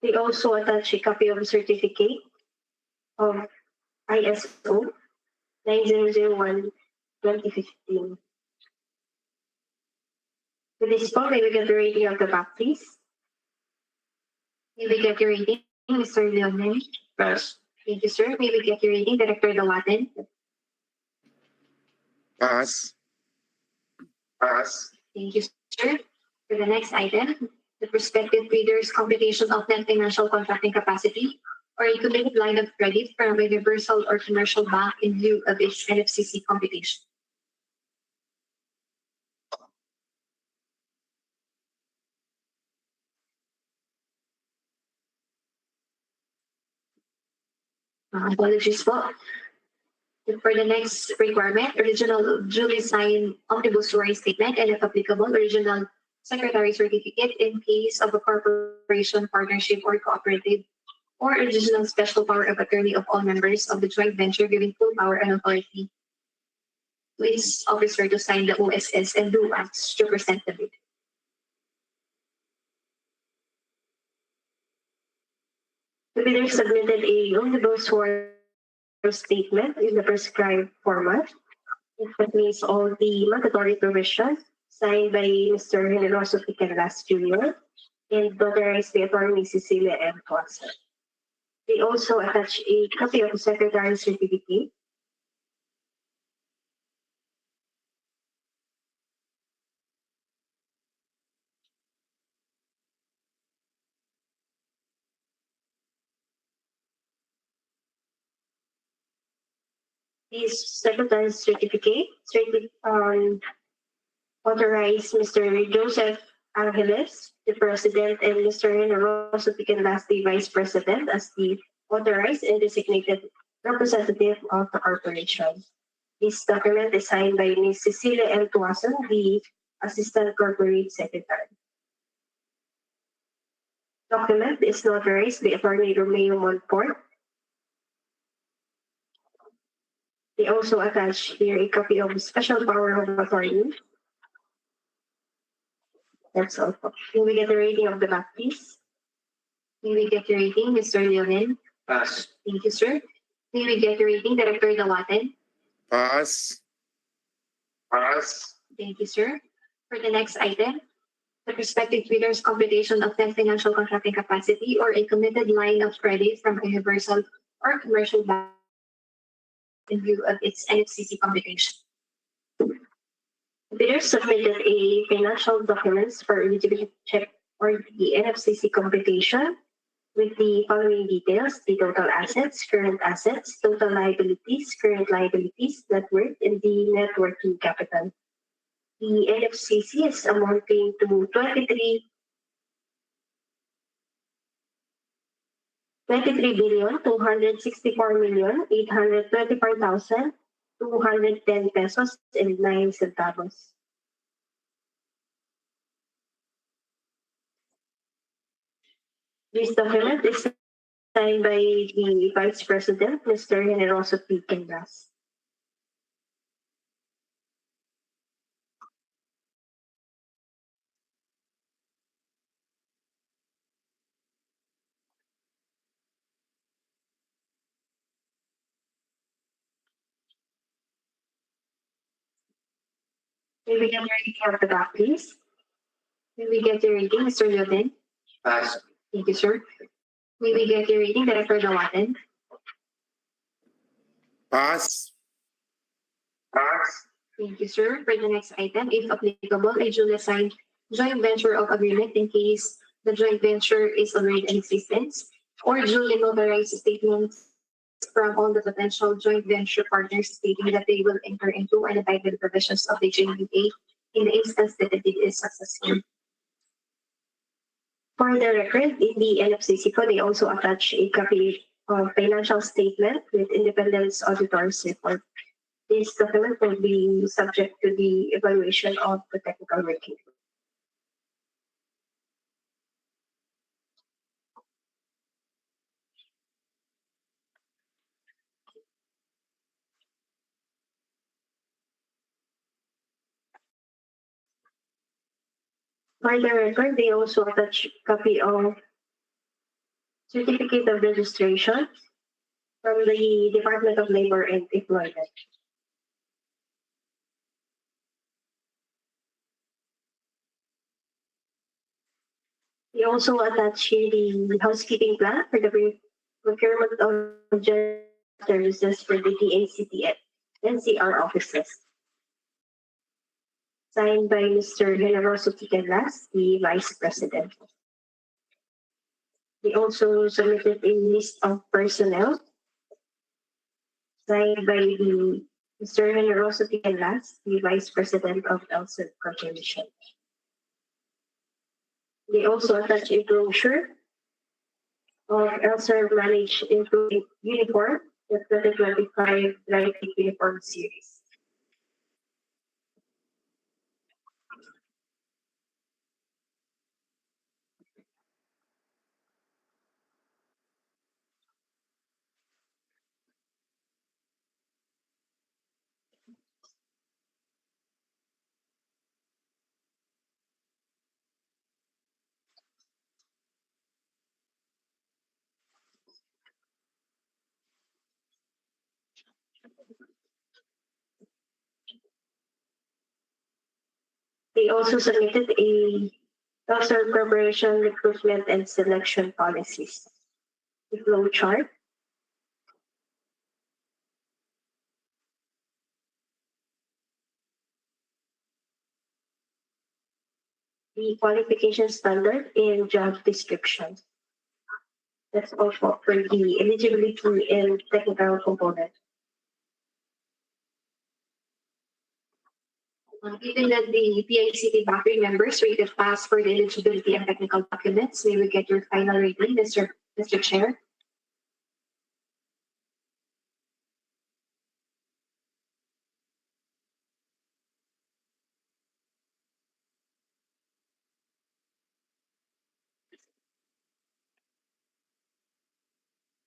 They also attach a copy of a certificate of ISO 9001-2015. With this po, may we get the rating of the back, please? May we get your rating, Mr. Leonen? Pass. Thank you, sir. May we get your rating, Director Dalaten? Pass. Pass. Thank you, sir. For the next item, the prospective bidders' computation of net financial contracting capacity or a committed line of credit from a universal or commercial bank in view of its NFCC computation. Apologies po. For the next requirement, original duly signed omnibus warrant statement and if applicable, original secretary certificate in case of a corporation, partnership, or cooperative, or original special power of attorney of all members of the joint venture giving full power and authority to its officer to sign the OSS and do acts to present the bid. The bidder submitted a omnibus warrant statement in the prescribed format. It contains all the mandatory provisions signed by Mr. Generoso Piqueras Jr. and notarized by Attorney Cecilia M. Tuasa. They also attach a copy of the Secretary's certificate. This Secretary's certificate authorized Mr. Joseph Angeles, the President, and Mr. Generoso Piqueras, the Vice President, as the authorized and designated representative of the corporation. This document is signed by Ms. Cecilia M. Tuason, the Assistant Corporate Secretary. Document is notarized by Attorney Romeo Montfort. They also attach here a copy of Special Power of Attorney. That's all. May we get the rating of the back, please? May we get your rating, Mr. Leonen? Pass. Thank you, sir. May we get your rating, Director Dalaten? Pass. Pass. Thank you, sir. For the next item, the prospective bidder's computation of net financial contracting capacity or a committed line of credit from a universal or commercial bank in view of its NFCC computation. The bidder submitted a financial documents for eligibility check or the NFCC computation with the following details: the total assets, current assets, total liabilities, current liabilities, net worth, and the net working capital. The NFCC is amounting to 23,264,824,210 pesos and 9 centavos. This document is signed by the Vice President, Mr. Generoso P. Kendas. May we get your reading at the back, please? May we get your reading, Mr. Leotin? Pass. Thank you, sir. May we get your reading, Director Dawatin? Pass. Thank you, sir. For the next item, if applicable, a duly signed joint venture of agreement in case the joint venture is already in existence, or duly notarized statements from all the potential joint venture partners stating that they will enter into and abide by the provisions of the JVA in the instance that the deed is successful. For the record, in the NFCC code, they also attach a copy of financial statement with independent auditor's report. This document will be subject to the evaluation of the technical working group. For the record, they also attach copy of certificate of registration from the Department of Labor and Employment. We also attach here the housekeeping plan for the procurement of janitorial services for the DICT NCR offices. Signed by Mr. Generoso Tiquelas, the Vice President. We also submitted a list of personnel signed by the Mr. Generoso Tiquelas, the Vice President of LSED Corporation. They also attach a brochure of LSED Managed Improving Uniform, the 2025 Light Uniform Series. They also submitted a LSED Corporation recruitment and selection policies, the flow chart, the qualification standard and job description. That's also for the eligibility and technical component. Given that the PICT battery members rated pass for the eligibility and technical documents, may we get your final rating, Mr. Chair?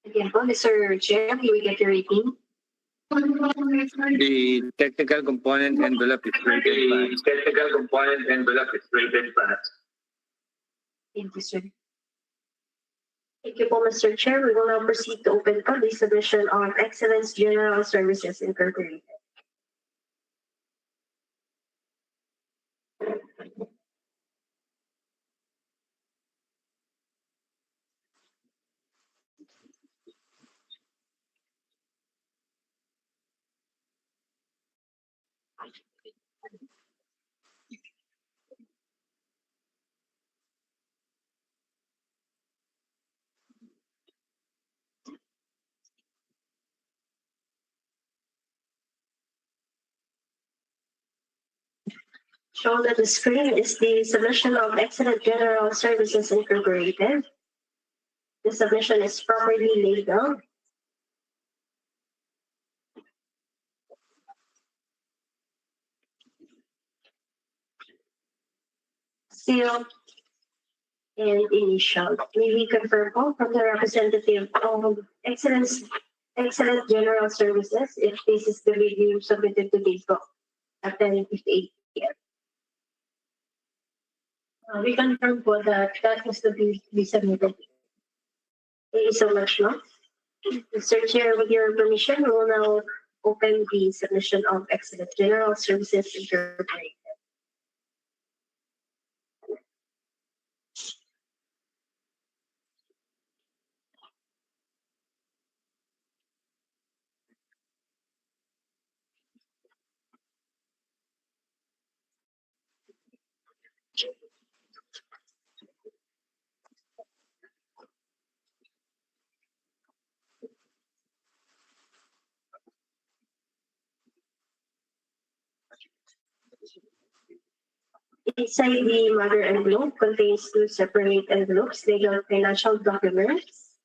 Again po, Mr. Chair, may we get your rating? The technical component envelope is rated pass. Thank you, sir. Thank you po, Mr. Chair. We will now proceed to open the submission of Excellence General Services Incorporated. Shown on the screen is the submission of Excellent General Services Incorporated. The submission is properly laid out. Sealed and initial. May we confirm po from the representative of Excellent General Services if this is the review submitted to DICT at 10:58 p.m. We confirm po that that was to be submitted. Thank you so much, ma'am. Mr. Chair, with your permission, we will now open the submission of Excellent General Services Incorporated. Inside the mother envelope contains two separate envelopes, legal financial documents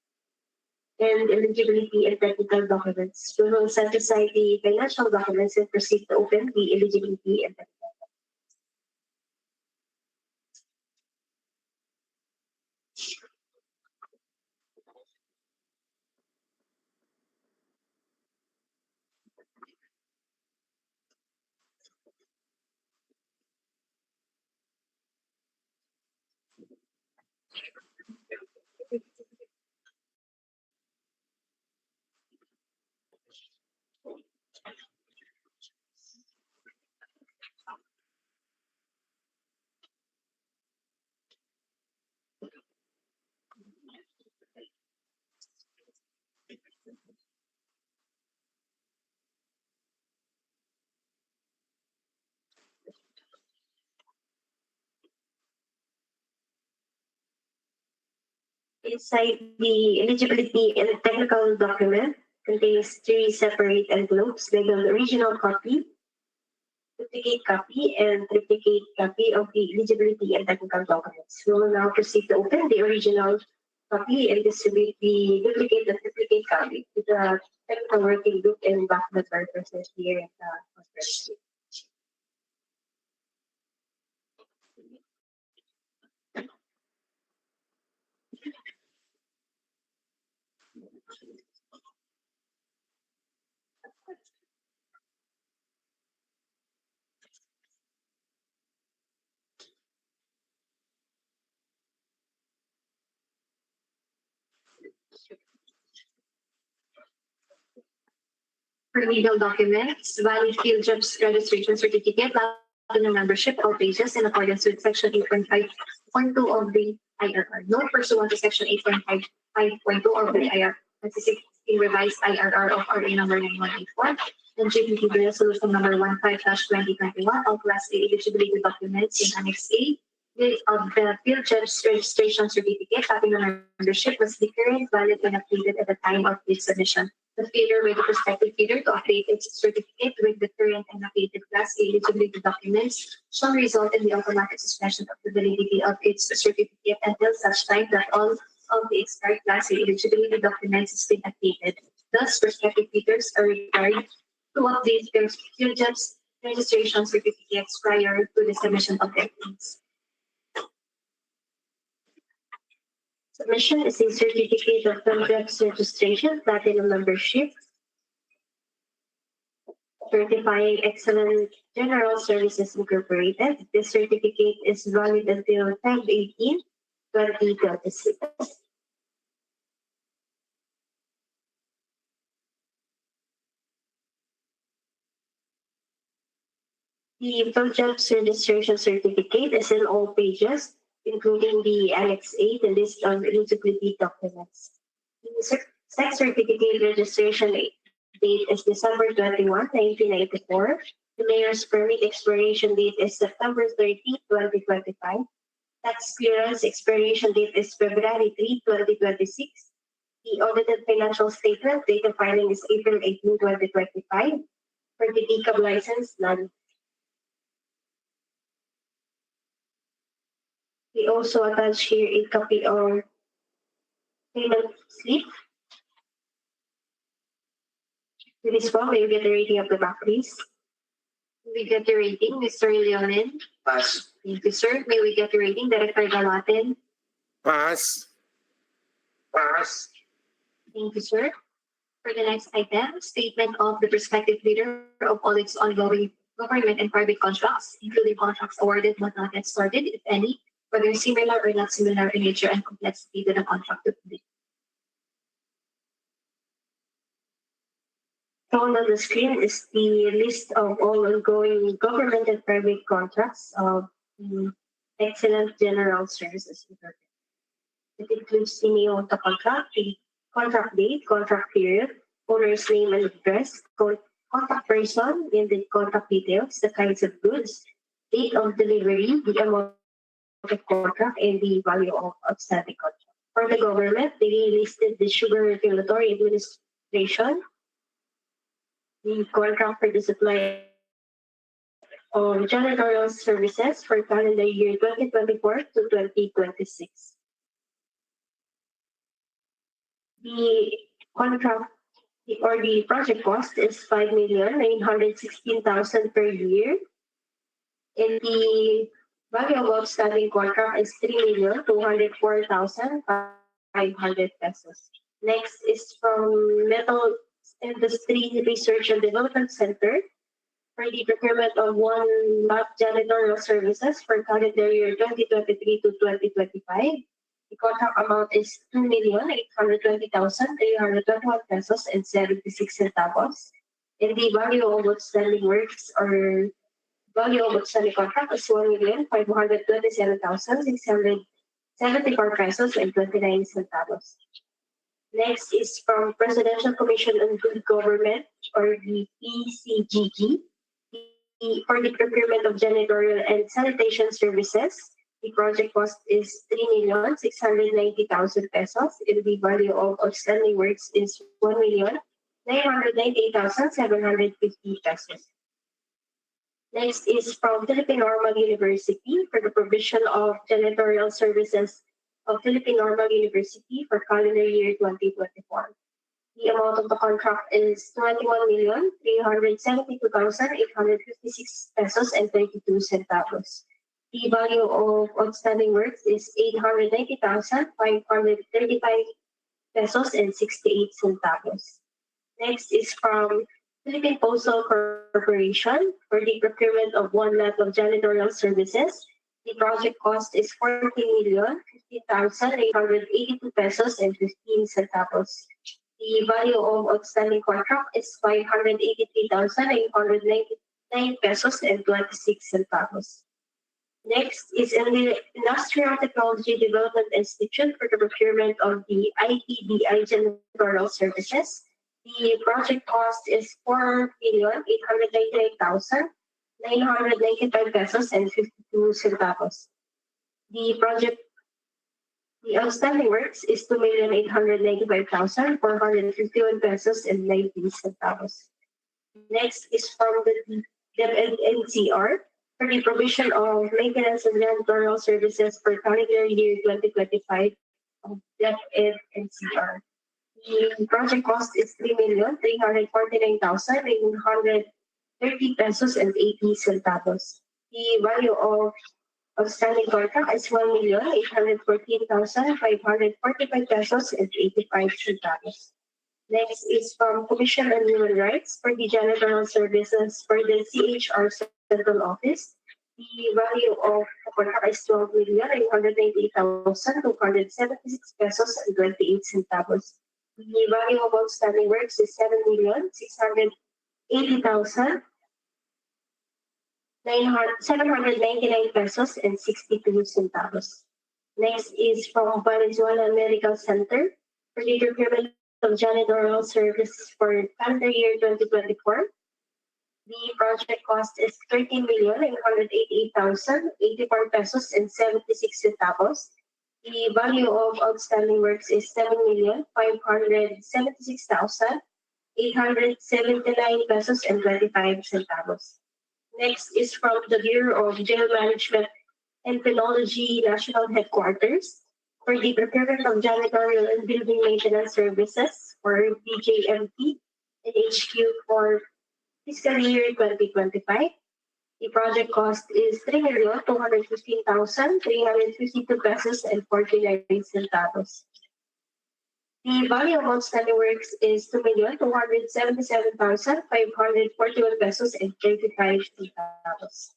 and eligibility and technical documents. We will set aside the financial documents and proceed to open the eligibility and technical. Inside the eligibility and technical document contains three separate envelopes, legal original copy, duplicate copy, and triplicate copy of the eligibility and technical documents. We will now proceed to open the original copy and distribute the duplicate and triplicate copy to the technical working group and document representatives here at the conference. For legal documents, valid field jobs registration certificate, platinum membership, all pages in accordance with section 8.5.2 of the IRR. Note pursuant to section 8.5.2 of the IRR, 2016 revised IRR of RA number 9184 and GPTB resolution number 15/2021 of Class A eligibility documents in Annex A of the field jobs registration certificate, platinum membership was the current, valid, and updated at the time of its submission. The failure by the prospective bidder to update its certificate with the current and updated Class A eligibility documents shall result in the automatic suspension of the validity of its certificate until such time that all of the expired Class A eligibility documents has been updated. Thus, prospective bidders are required to update their field jobs registration certificates prior to the submission of their claims. Submission is a certificate of contract registration, platinum membership, certifying Excellent General Services Incorporated. This certificate is valid until 10/18/2026. The field jobs registration certificate is in all pages, including the Annex A, the list of eligibility documents. The sex certificate registration date is December 21, 1994. The mayor's permit expiration date is September 30, 2025. Tax clearance expiration date is February 3, 2026. The audited financial statement date of filing is April 18, 2025. For the DICT license, none. We also attach here a copy of payment slip. With this form, may we get the rating of the back, please? May we get the rating, Mr. Leonin? Pass. Thank you, sir. May we get the rating, Director Galatin? Pass. Pass. Thank you, sir. For the next item, statement of the prospective bidder of all its ongoing government and private contracts, including contracts awarded but not yet started, if any, whether similar or not similar in nature and complexity to the contract to bid. Shown on the screen is the list of all ongoing government and private contracts of the excellent general services. It includes the name of the contract, the contract date, contract period, owner's name and address, contact person in the contract details, the kinds of goods, date of delivery, the amount of contract, and the value of outstanding contract. For the government, they listed the Sugar Regulatory Administration, the contract for the supply of janitorial services for calendar year 2024 to 2026. The contract or the project cost is 5,916,000 per year. And the value of outstanding contract is 3,204,500 pesos. Next is from Metal Industry Research and Development Center for the procurement of one lot janitorial services for calendar year 2023 to 2025. The contract amount is 2,820,321 pesos and 76 centavos. And the value of outstanding works or value of outstanding contract is 1,527,674 pesos and 29 centavos. Next is from Presidential Commission on Good Government or the PCGG for the procurement of janitorial and sanitation services. The project cost is 3,690,000 pesos, and the value of outstanding works is 1,998,750 pesos. Next is from Philippine Normal University for the provision of janitorial services of Philippine Normal University for calendar year 2024. The amount of the contract is 21,372,856 pesos and 32 centavos. The value of outstanding works is 890,535 pesos and 68 centavos. Next is from Philippine Postal Corporation for the procurement of one lot of janitorial services. The project cost is 14,050,882 pesos and 15 centavos. The value of outstanding contract is 583,899 pesos and 26 centavos. Next is in the Industrial Technology Development Institute for the procurement of the ITDI janitorial services. The project cost is 4,899,995 pesos and 52 centavos. The outstanding works is 2,895,451 pesos and 90 centavos. Next is from the DICT NCR for the provision of maintenance and janitorial services for calendar year 2025 of DICT NCR. The project cost is 3,349,830 pesos and 80 centavos. The value of outstanding contract is 1,814,545 pesos and 85 centavos. Next is from Commission on Human Rights for the janitorial services for the CHR Central Office. The value of the contract is 12,898,276 pesos and 28 centavos. The value of outstanding works is 7,680,799 pesos and 62 centavos. Next is from Valenzuela Medical Center for the procurement of janitorial services for calendar year 2024. The project cost is 13,888,084 pesos and 76 centavos. The value of outstanding works is 7,576,879 pesos and 25 centavos. Next is from the Bureau of Jail Management and Penology National Headquarters for the procurement of janitorial and building maintenance services for BJMP and HQ for fiscal year 2025. The project cost is 3,215,352 pesos and 49 centavos. The value of outstanding works is 2,277,541 pesos and 35 centavos.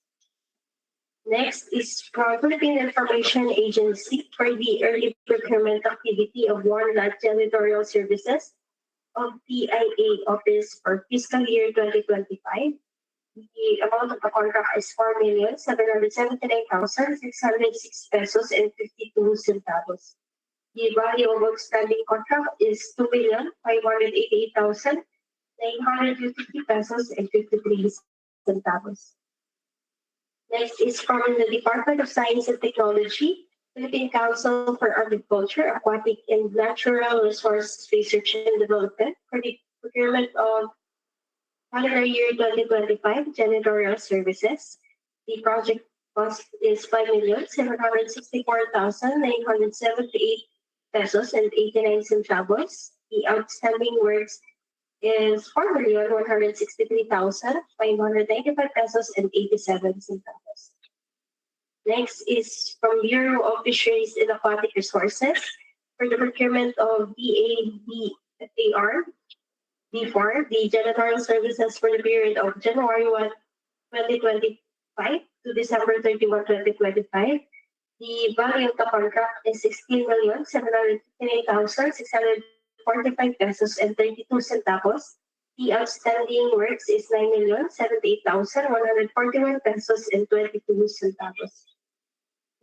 Next is from Philippine Information Agency for the early procurement activity of one lot janitorial services of PIA office for fiscal year 2025. The amount of the contract is 4,779,606 pesos and 52 centavos. The value of outstanding contract is 2,588,950 pesos and 53 centavos. Next is from the Department of Science and Technology, Philippine Council for Agriculture, Aquatic and Natural Resource Research and Development for the procurement of calendar year 2025 janitorial services. The project cost is 5,764,978 pesos and 89 centavos. The outstanding works is 4,163,595 pesos and 87 centavos. Next is from Bureau of Fisheries and Aquatic Resources for the procurement of DABFAR, D4, the janitorial services for the period of January 1, 2025 to December 31, 2025. The value of the contract is 16,759,645 pesos and 32 centavos. The outstanding works is 9,078,141 pesos and 22 centavos.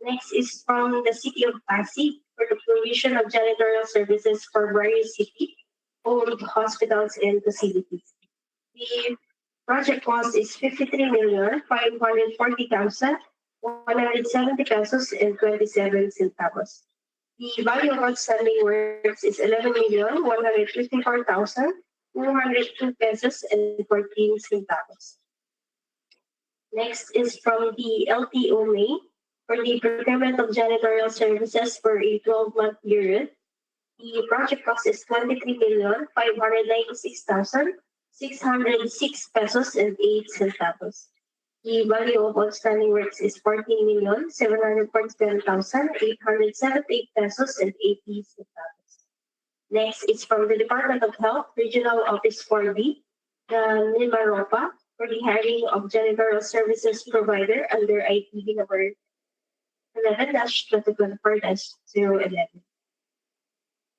Next is from the City of Pasig for the provision of janitorial services for various city-owned hospitals and facilities. The project cost is 53,540,170 pesos and 27 centavos. The value of outstanding works is 11,154,202 pesos and 14 centavos. Next is from the LTO May for the procurement of janitorial services for a 12-month period. The project cost is 23,596,606 pesos and 8 centavos. The value of outstanding works is 14,747,878 pesos and 80 centavos. Next is from the Department of Health, Regional Office 4B, the Nimaropa, for the hiring of janitorial services provider under ITB number 11-2024-011.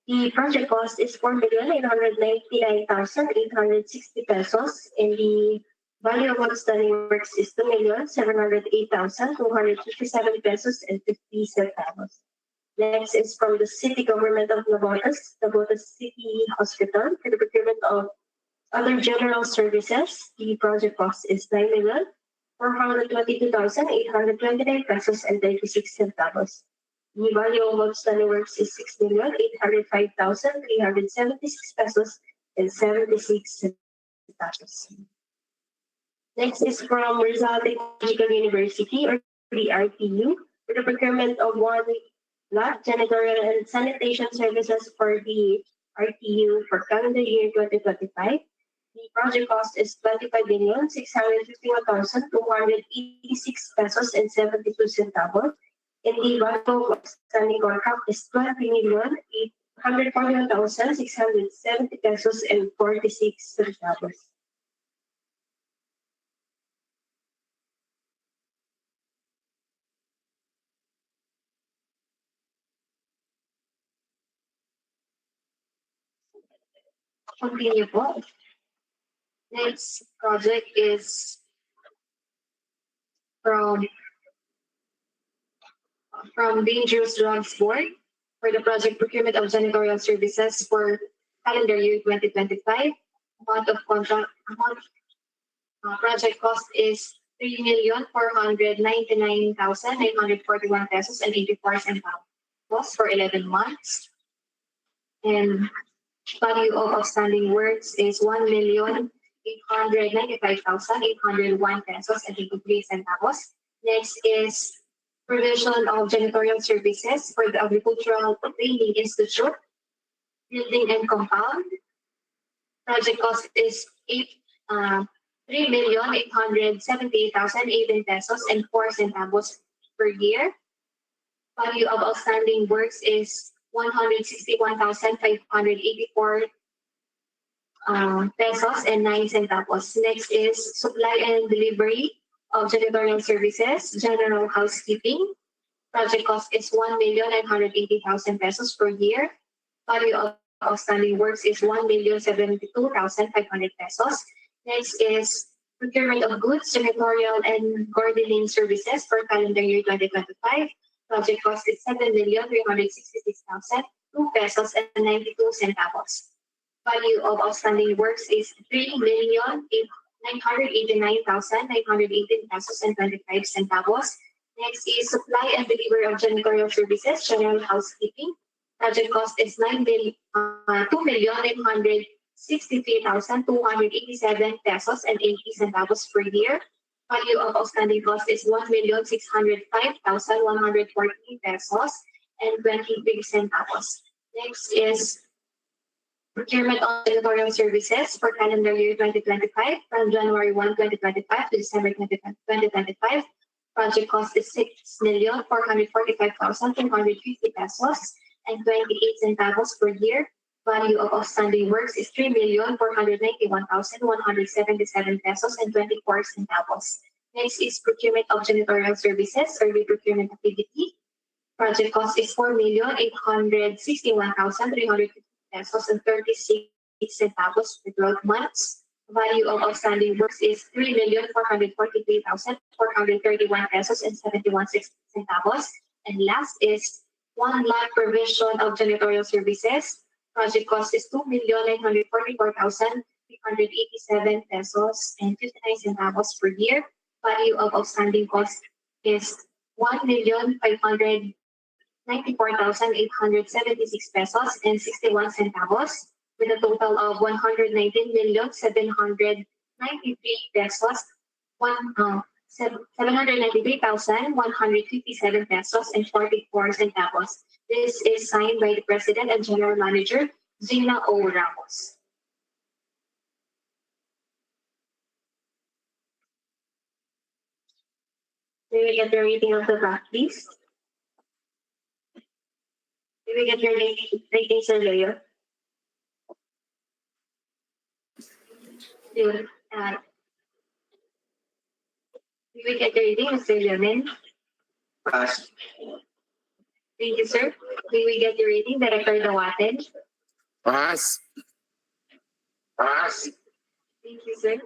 The project cost is 4,899,860 pesos, and the value of outstanding works is 2,708,257 pesos and 50 centavos. Next is from the City Government of Navotas City Hospital for the procurement of other general services. The project cost is 9,422,829 pesos and 36 centavos. The value of outstanding works is 6,805,376 pesos and 76 centavos. Next is from Rizal Technological University or the RTU for the procurement of one lot janitorial and sanitation services for the RTU for calendar year 2025. The project cost is 25,651,286 pesos and 72 centavos. And the value of outstanding contract is 20,841,670 pesos and 46 centavos. Continue po. Next project is from Dangerous Drugs Board for the project procurement of janitorial services for calendar year 2025. Project cost is 3,499,941 pesos and 84 centavos for 11 months. And value of outstanding works is 1,895,801 pesos and 83 centavos. Next is provision of janitorial services for the Agricultural Training Institute, building and compound. Project cost is 3,878,018 pesos and 4 centavos per year. Value of outstanding works is 161,584 pesos and 9 centavos. Next is supply and delivery of janitorial services, general housekeeping. Project cost is 1,980,000 pesos per year. Value of outstanding works is 1,072,500 pesos. Next is procurement of goods, janitorial and gardening services for calendar year 2025. Project cost is 7,366,002 pesos and 92 centavos. Value of outstanding works is 3,989,918 pesos and 25 centavos. Next is supply and delivery of janitorial services, general housekeeping. Project cost is 2,963,287 pesos and 80 centavos per year. Value of outstanding cost is 1,605,114 pesos and 23 centavos. Next is procurement of janitorial services for calendar year 2025 from January 1, 2025 to December 2025. Project cost is 6,445,250 pesos and 28 centavos per year. Value of outstanding works is 3,491,177 pesos and 24 centavos. Next is procurement of janitorial services or procurement activity. Project cost is 4,861,350 pesos and 36 centavos for 12 months. Value of outstanding works is 3,443,431 pesos and 71 centavos. And last is 1 lakh provision of janitorial services. Project cost is 2,944,387 pesos and 59 centavos per year. Value of outstanding cost is 1,594,876 pesos and 61 centavos, with a total of 119,793 pesos, 793,157 pesos and 44 centavos. This is signed by the President and General Manager, Gina O. Ramos. May we get the reading of the back, please? May we get your rating, Sir Leo? May we get your reading, Mr. Leonin? Pass. Thank you, sir. May we get your rating, Director Dawaten? Pass. Pass. Thank you, sir.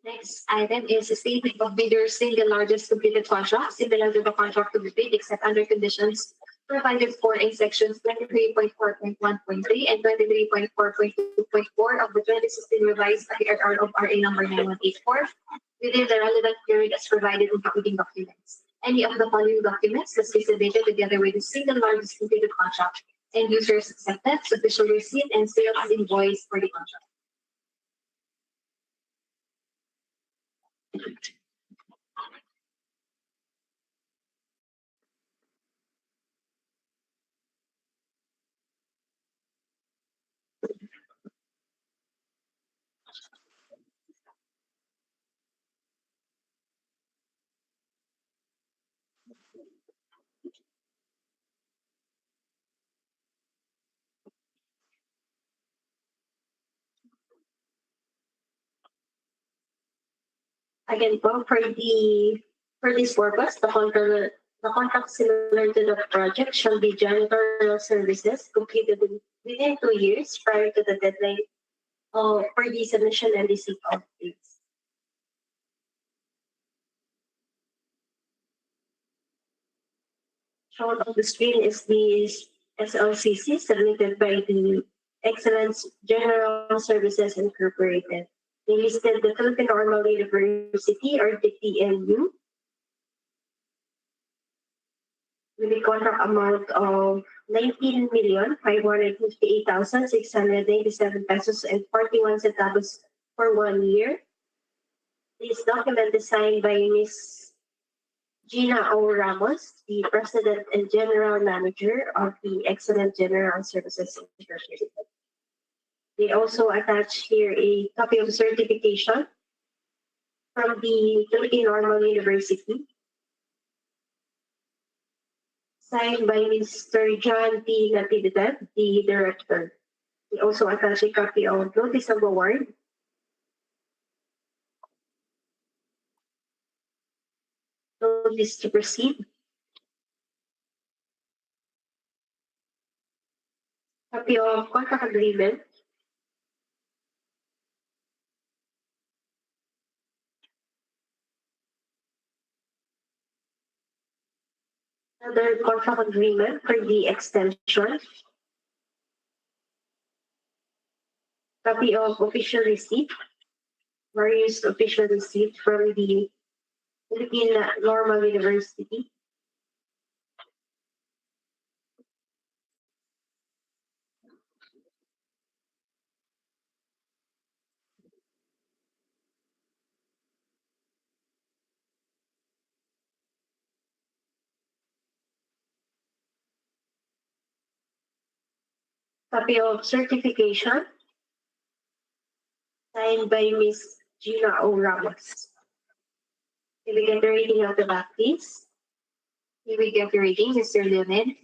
Next item is a statement of bidders in the largest completed contract, similar to the contract to be bid, except under conditions provided for in sections 23.4.1.3 and 23.4.2.4 of the 2016 revised IRR of RA number 9184 within the relevant period as provided in the bidding documents. Any of the following documents must be submitted together with the single largest completed contract and users acceptance, official receipt, and sales invoice for the contract. Again po, for this purpose, the contract similar to the project shall be janitorial services completed within 2 years prior to the deadline for the submission and receipt of bids. Shown on the screen is the SLCC submitted by the Excellence General Services Incorporated. They listed the Philippine Normal University or DICT NU with a contract amount of 19,558,697 pesos and 41 centavos for 1 year. This document is signed by Ms. Gina O. Ramos, the President and General Manager of the Excellent General Services Incorporated. They also attach here a copy of certification from the Philippine Normal University, signed by Mr. John P. Natividad, the director. They also attach a copy of notice of award, notice to proceed, copy of contract agreement, another contract agreement for the extension, copy of official receipt, various official receipt from the Philippine Normal University, copy of certification signed by Ms. Gina O. Ramos. Can we get the reading of the back, please? May we get your rating, Mr. Leonel?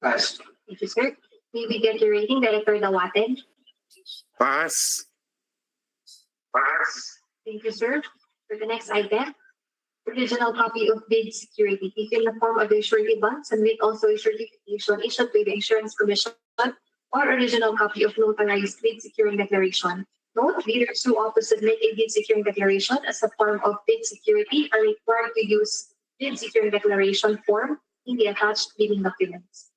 Pass. Thank you, sir. May we get your rating, Director Dawaten? Pass. Pass. Thank you, sir. For the next item, original copy of bid security taken in the form of a surety bond, submit also a certification issued by the Insurance Commission, or original copy of notarized bid securing declaration. Note, bidders who ought to submit a bid securing declaration as a form of bid security are required to use bid securing declaration form in the attached bidding documents.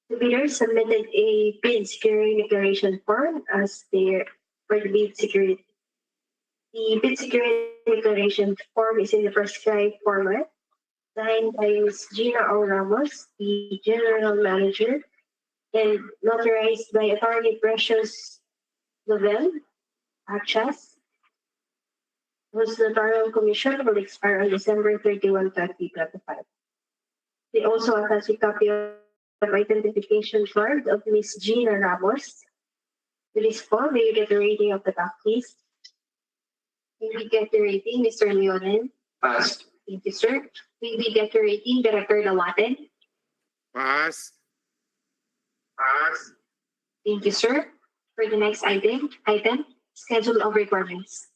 The bidders submitted a bid securing declaration form as their for the bid security. The bid security declaration form is in the prescribed format, signed by Ms. Gina O. Ramos, the General Manager, and notarized by Attorney Precious Lovell, Achas, whose notarial commission will expire on December 31, 2025. They also attach a copy of identification card of Ms. Gina Ramos. With this form, may you get the rating of the back, please? May we get the rating, Mr. Leonen? Pass. Thank you, sir. May we get the rating, Director Dawaten? Pass. Pass. Thank you, sir. For the next item, schedule of requirements.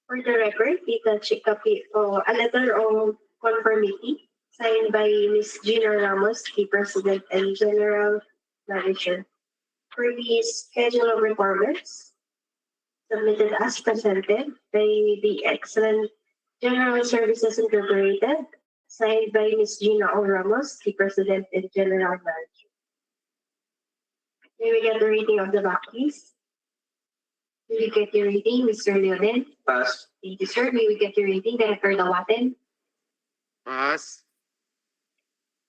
For the record, we attach a copy or a letter of conformity signed by Ms. Gina Ramos, the President and General Manager. For the schedule of requirements, submitted as presented by the Excellent General Services Incorporated, signed by Ms. Gina O. Ramos, the President and General Manager. May we get the reading of the back, please? May we get your reading, Mr. Leonel? Pass. Thank you, sir. May we get your rating, Director Dawaten? Pass.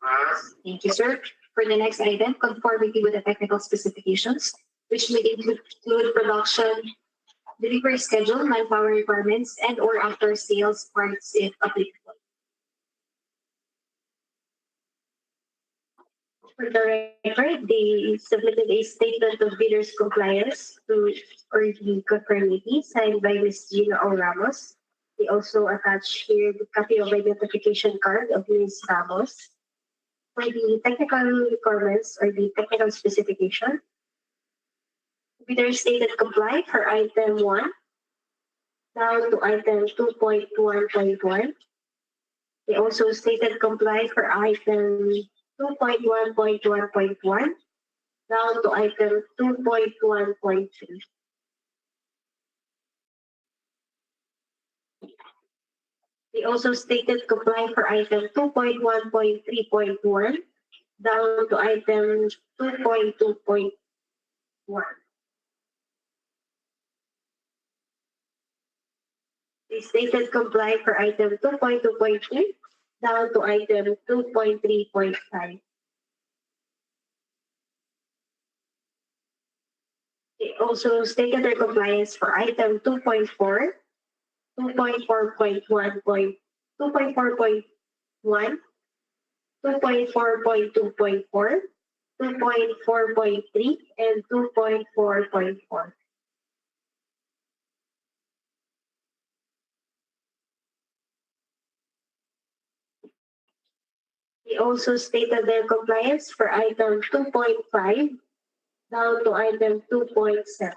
Pass. Thank you, sir. For the next item, conformity with the technical specifications, which may include production, delivery schedule, manpower requirements, and or after sales parts if applicable. For the record, they submitted a statement of bidders compliance to or the conformity signed by Ms. Gina O. Ramos. They also attach here the copy of identification card of Ms. Ramos. For the technical requirements or the technical specification, bidders stated comply for item 1 down to item 2.1.1. They also stated comply for item 2.1.1.1 down to item 2.1.3. They also stated comply for item 2.1.3.1 down to item 2.2.1. They stated comply for item 2.2.2 down to item 2.3.5. They also stated their compliance for item 2.4, 2.4.1, 2.4.1, 2.4.2.4, 2.4.3, and 2.4.4. They also stated their compliance for item 2.5 down to item 2.7.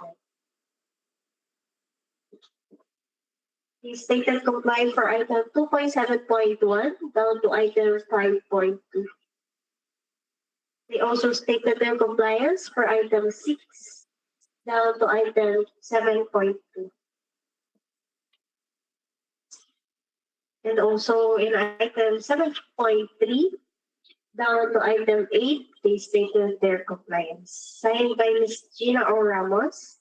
They stated comply for item 2.7.1 down to item 5.2. They also stated their compliance for item 6 down to item 7.2. And also in item 7.3 down to item 8, they stated their compliance. Signed by Ms. Gina O. Ramos,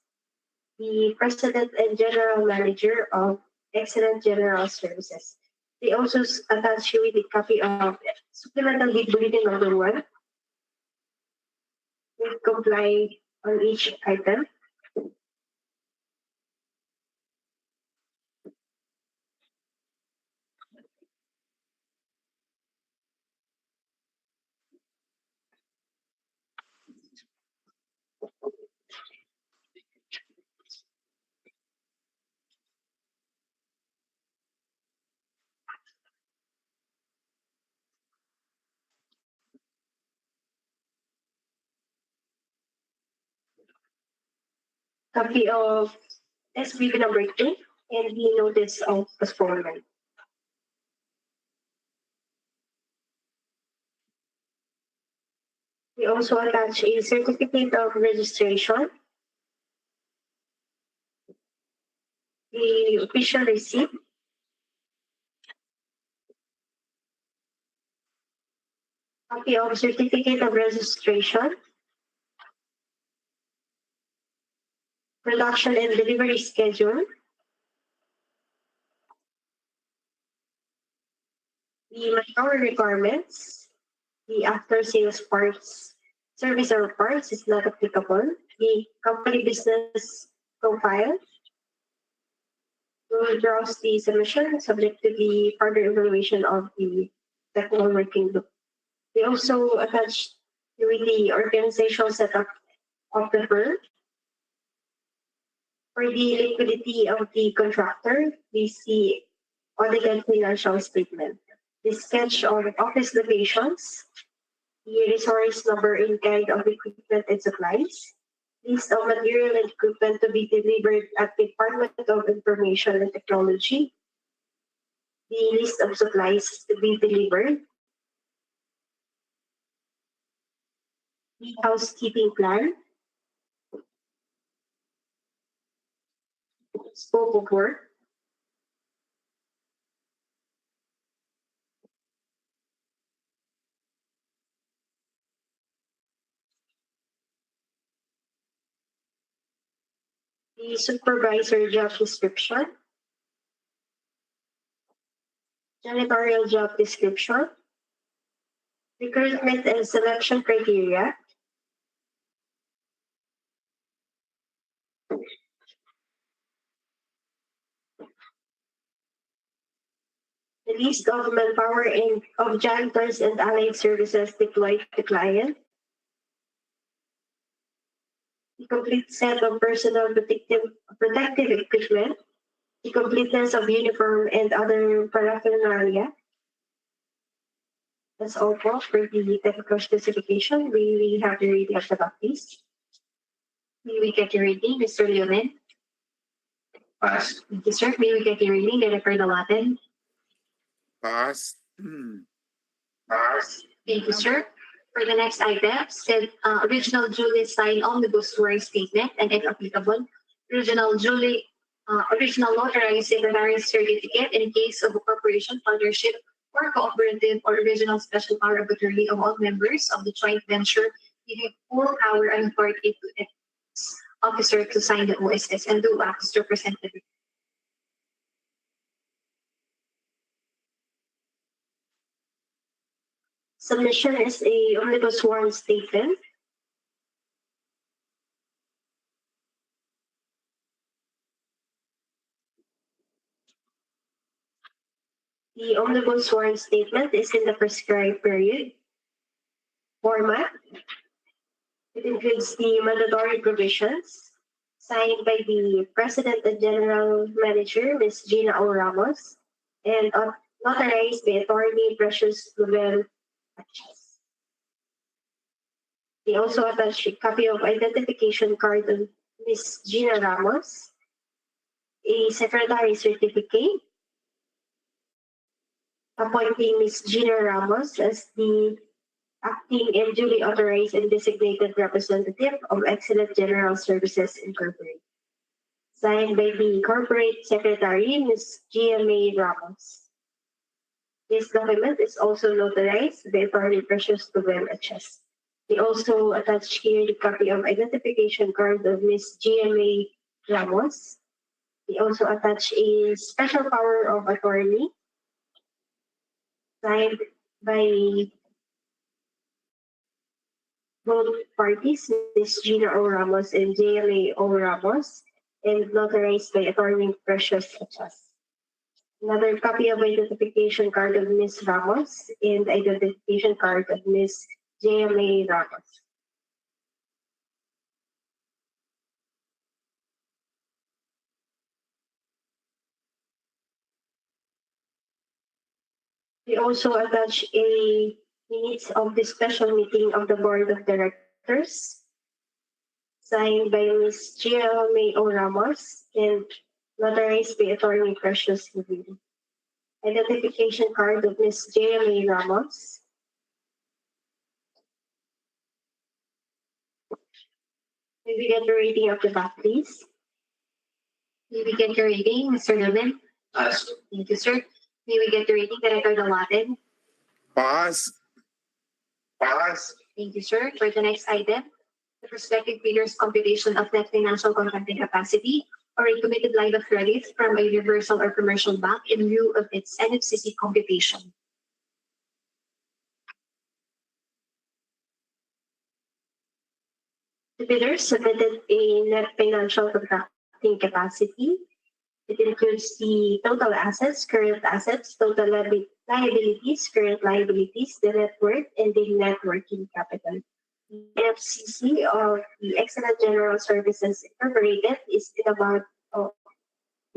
the President and General Manager of Excellent General Services. They also attached with a copy of supplemental bid bulletin number 1. They comply on each item. Copy of SBB number 2 and the notice of postponement. We also attach a certificate of registration, the official receipt, copy of certificate of registration, production and delivery schedule, the manpower requirements, the after sales parts, service or parts is not applicable, the company business profile, will draws the submission subject to the further evaluation of the technical working group. We also attached with the organizational setup of the firm. For the liquidity of the contractor, we see audited financial statement, the sketch of office locations, the resource number in kind of equipment and supplies, list of material and equipment to be delivered at the Department of Information and Technology, the list of supplies to be delivered, the housekeeping plan, scope of work, the supervisor job description, janitorial job description, recruitment and selection criteria, the list of manpower and of janitors and allied services deployed to client, the complete set of personal protective equipment, the completeness of uniform and other paraphernalia. That's all for the technical specification. We have the reading of the copies. May we get your reading, Mr. Leonen? Pass. Thank you, sir. May we get your reading, Director Dawaten? Pass. Pass. Thank you, sir. For the next item, said original duly signed omnibus warrant statement and if applicable, original notarized secretary certificate in case of a corporation, partnership, or cooperative or original special power of attorney of all members of the joint venture, you have full power and authority to officer to sign the OSS and do act as representative. Submission is a omnibus warrant statement. The omnibus warrant statement is in the prescribed period format. It includes the mandatory provisions signed by the President and General Manager, Ms. Gina O. Ramos, and notarized by Attorney Precious Lubel. They also attach a copy of identification card of Ms. Gina Ramos, a secretary certificate appointing Ms. Gina Ramos as the acting and duly authorized and designated representative of Excellent General Services Incorporated. Signed by the corporate secretary, Ms. GMA Ramos. This document is also notarized by Attorney Precious Lubel HS. They also attach here the copy of identification card of Ms. GMA Ramos. They also attach a special power of attorney signed by both parties, Ms. Gina O. Ramos and JMA O. Ramos, and notarized by Attorney Precious HS. Another copy of identification card of Ms. Ramos and identification card of Ms. JMA Ramos. We also attach a minutes of the special meeting of the Board of Directors signed by Ms. GMA O. Ramos and notarized by Attorney Precious Lubel. Identification card of Ms. GMA Ramos. May we get the rating of the back, please? May we get your rating, Mr. Lubel? Pass. Thank you, sir. May we get the rating, Director Dalaten? Pass. Pass. Thank you, sir. For the next item, the prospective figures computation of net financial contracting capacity or a committed line of credit from a universal or commercial bank in lieu of its NFCC computation. The bidder submitted a net financial contracting capacity. It includes the total assets, total liabilities, current liabilities, the net worth, and the net working capital. The FCC of the Excellent General Services Incorporated is in about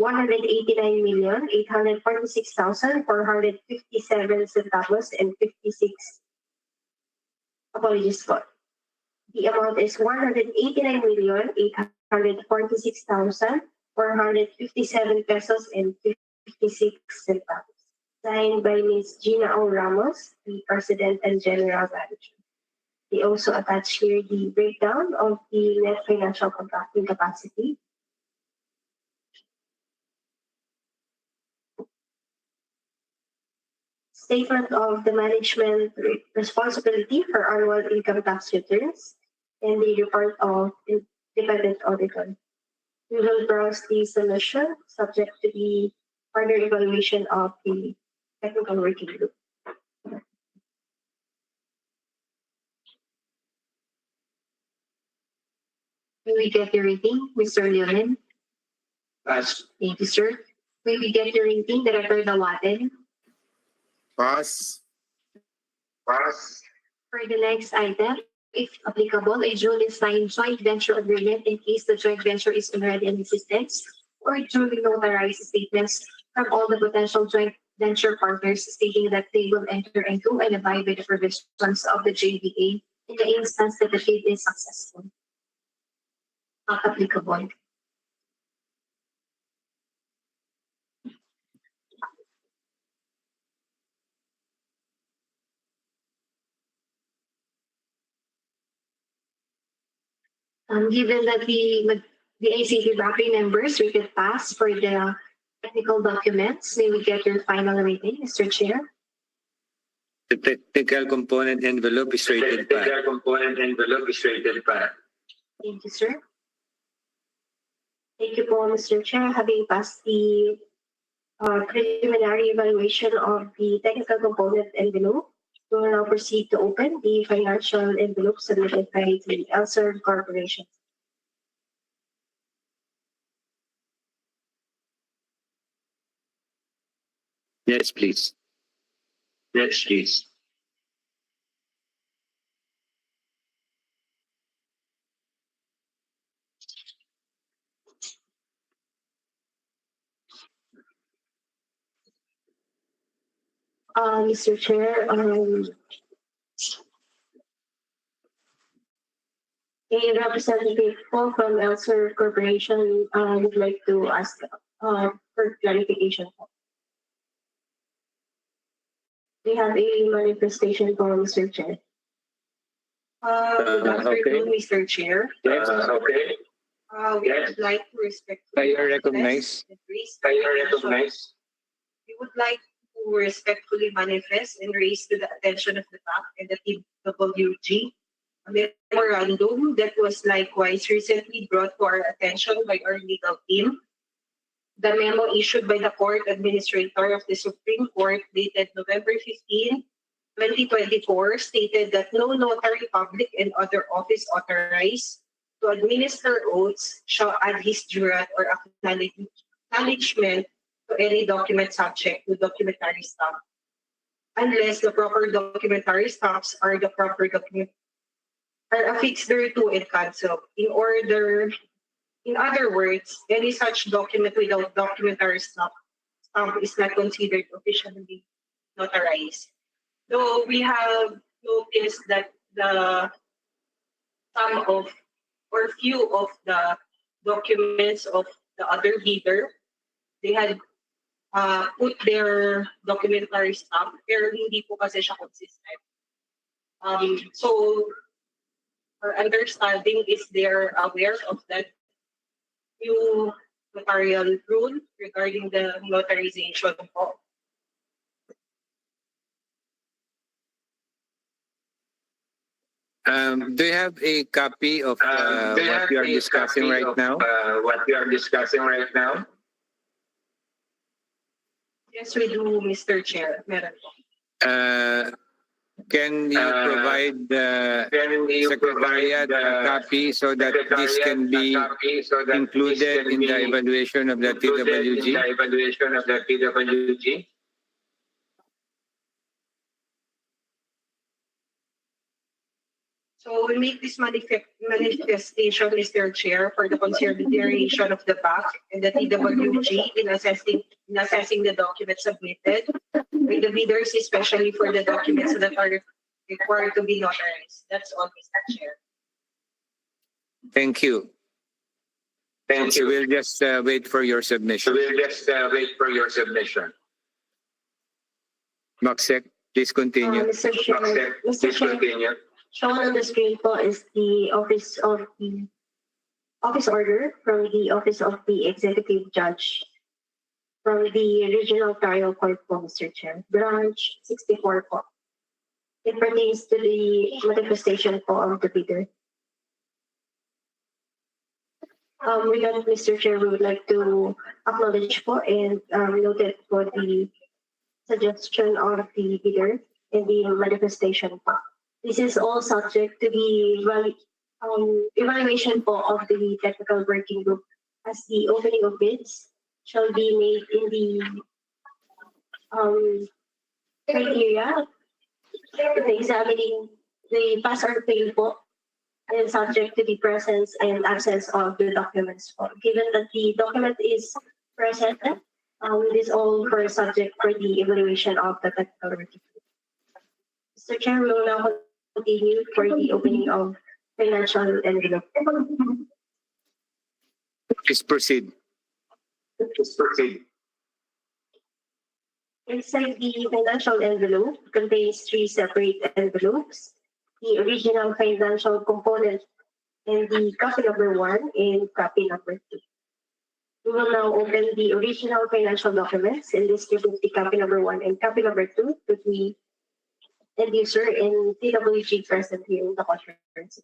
189,846,457 centavos and 56. Apologies for. The amount is 189,846,457 pesos and 56 centavos. Signed by Ms. Gina O. Ramos, the President and General Manager. They also attach here the breakdown of the net financial contracting capacity. Statement of the management responsibility for annual income tax returns and the report of independent auditor. We will browse the submission subject to the further evaluation of the technical working group. May we get your rating, Mr. Leonin? Pass. Thank you, sir. May we get your rating, Director Dawaten? Pass. Pass. For the next item, if applicable, a duly signed joint venture agreement in case the joint venture is already in existence, or duly notarized statements from all the potential joint venture partners stating that they will enter into and abide by the provisions of the JVA in the instance that the bid is successful. Not applicable. Given that the ACT Battery members rated pass for the technical documents, may we get your final rating, Mr. Chair? The technical component envelope is rated pass. Technical component envelope is rated pass. Thank you, sir. Thank you po, Mr. Chair. Having passed the preliminary evaluation of the technical component envelope, we will now proceed to open the financial envelope submitted by the ELSER Corporation. Yes, please. Yes, please. Mr. Chair, a representative po from Elser Corporation would like to ask for clarification. We have a manifestation for Mr. Chair. Good afternoon, okay. Mr. Chair. Yes, Okay. We would like to respectfully. Kaya recognize. We would like to respectfully manifest and raise to the attention of the BAC and the TWG a memorandum that was likewise recently brought to our attention by our legal team. The memo issued by the Court Administrator of the Supreme Court dated November 15, 2024 stated that no notary public and other office authorized to administer oaths shall add his jurat or acknowledgement to any document subject to documentary stamp unless the proper documentary stamps are the proper document are affixed thereto and cancelled. In other words, any such document without documentary stamp is not considered officially notarized. So we have noticed that some of or few of the documents of the other bidder, they had put their documentary stamp pero hindi po kasi siya consistent. So our understanding is they're aware of that new notarial rule regarding the notarization po. Do you have a copy of what we are discussing right now? Yes, we do, Mr. Chair. Meron po. Can you provide the Secretariat a copy so that this can be included in the evaluation of the TWG? So we make this manifestation, Mr. Chair, for the consideration of the BAC and the TWG in assessing the documents submitted by the bidders, especially for the documents that are required to be notarized. That's all, Mr. Chair. Thank you. So we'll just wait for your submission. Maxek, please continue. Mr. Chair, shown on the screen po is the office order from the Office of the Executive Judge from the Regional Trial Court po, Mr. Chair, Branch 64 po. It pertains to the manifestation po of the bidder. With that, Mr. Chair, we would like to acknowledge po and note it for the suggestion of the bidder in the manifestation po. This is all subject to the evaluation po of the technical working group as the opening of bids shall be made in the criteria the examining the pass or fail po and subject to the presence and absence of the documents po. Given that the document is present, it is all for subject for the evaluation of the technical working group. Mr. Chair, we will now continue for the opening of financial envelope. Please proceed. Inside the financial envelope contains 3 separate envelopes, the original financial component and the copy number 1 and copy number 2. We will now open the original financial documents and distribute the copy number 1 and copy number 2 to the end user and TWG present here in the conference.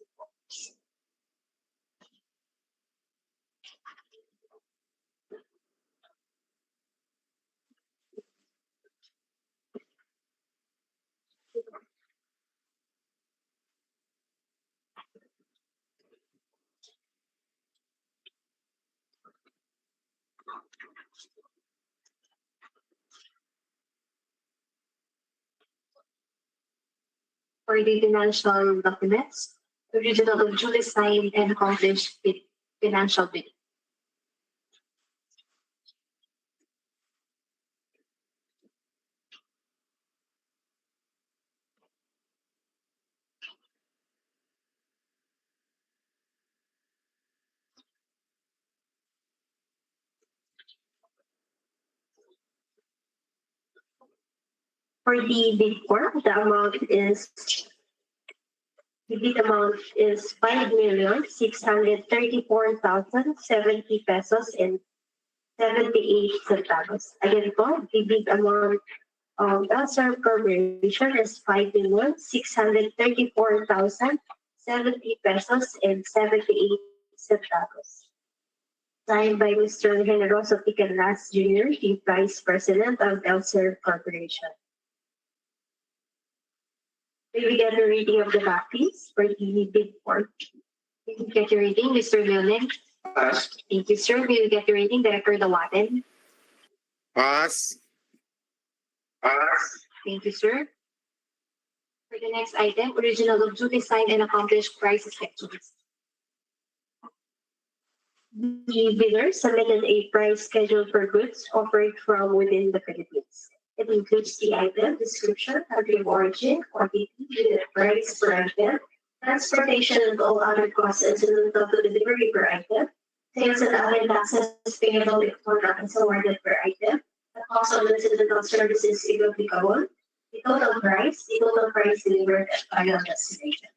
For the financial documents, the original of duly signed and accomplished financial bid. For the bid form, the bid amount is 5,634,070 pesos and 78 centavos. Again po, the bid amount of Elser Corporation is 5,634,070 pesos and 78 centavos. Signed by Mr. Generoso Picanlas Jr., the Vice President of Elser Corporation. May we get a reading of the back piece for the bid form? May we get your reading, Mr. Leonel? Pass. Thank you, sir. May we get your reading, Director Dawatin? Pass. Thank you, sir. For the next item, original of duly signed and accomplished price schedules. The bidder submitted a price schedule for goods offered from within the Philippines. It includes the item description, country of origin, quantity, unit price per item, transportation and all other costs incidental to the delivery per item, sales and allied taxes payable if contract is awarded per item, the cost of incidental services if applicable, the total price delivered at final destination.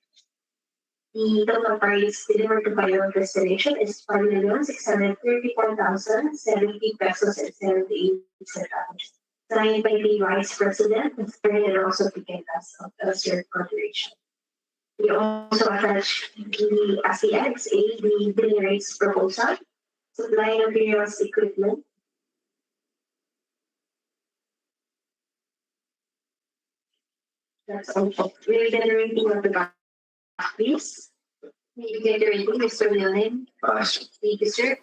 The total price delivered to final destination is 5,634,070 pesos and 78 centavos. Signed by the Vice President, Mr. Generoso Picanlas of Elser Corporation. We also attach as the Annex A, the billing rates proposal, supply of materials equipment. That's all. Will you get a rating of the back, please? May you get a rating, Mr. Leonin? Pass. Thank you, sir.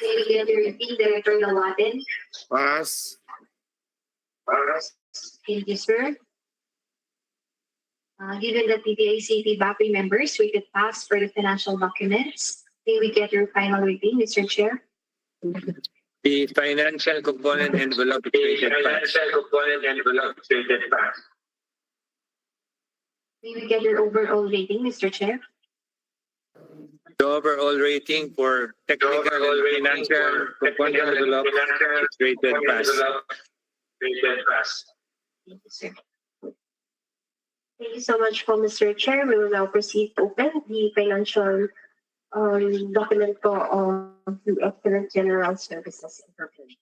May you get a rating, Director Dawatin? Pass. Thank you, sir. Given that the DICT BAPI members, we could pass for the financial documents. May we get your final rating, Mr. Chair? The financial component envelope is rated pass. May we get your overall rating, Mr. Chair? The overall rating for technical and financial component envelope is rated pass. Thank you, sir. Thank you so much for Mr. Chair. We will now proceed to open the financial document of the Excellent General Services Incorporated.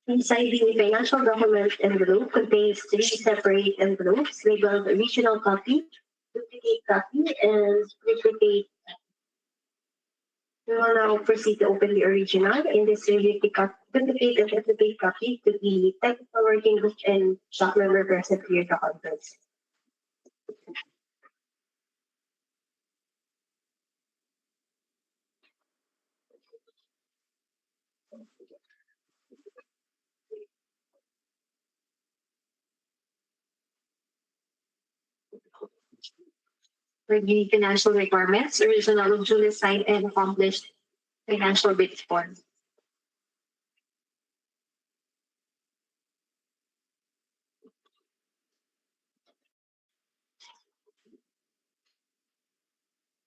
Inside the financial document envelope contains 3 separate envelopes labeled original copy, duplicate copy, and duplicate. We will now proceed to open the original. In this duplicate and duplicate copy to the technical working group and shop member present here at the conference. For the financial requirements, original duly signed and accomplished financial bid form.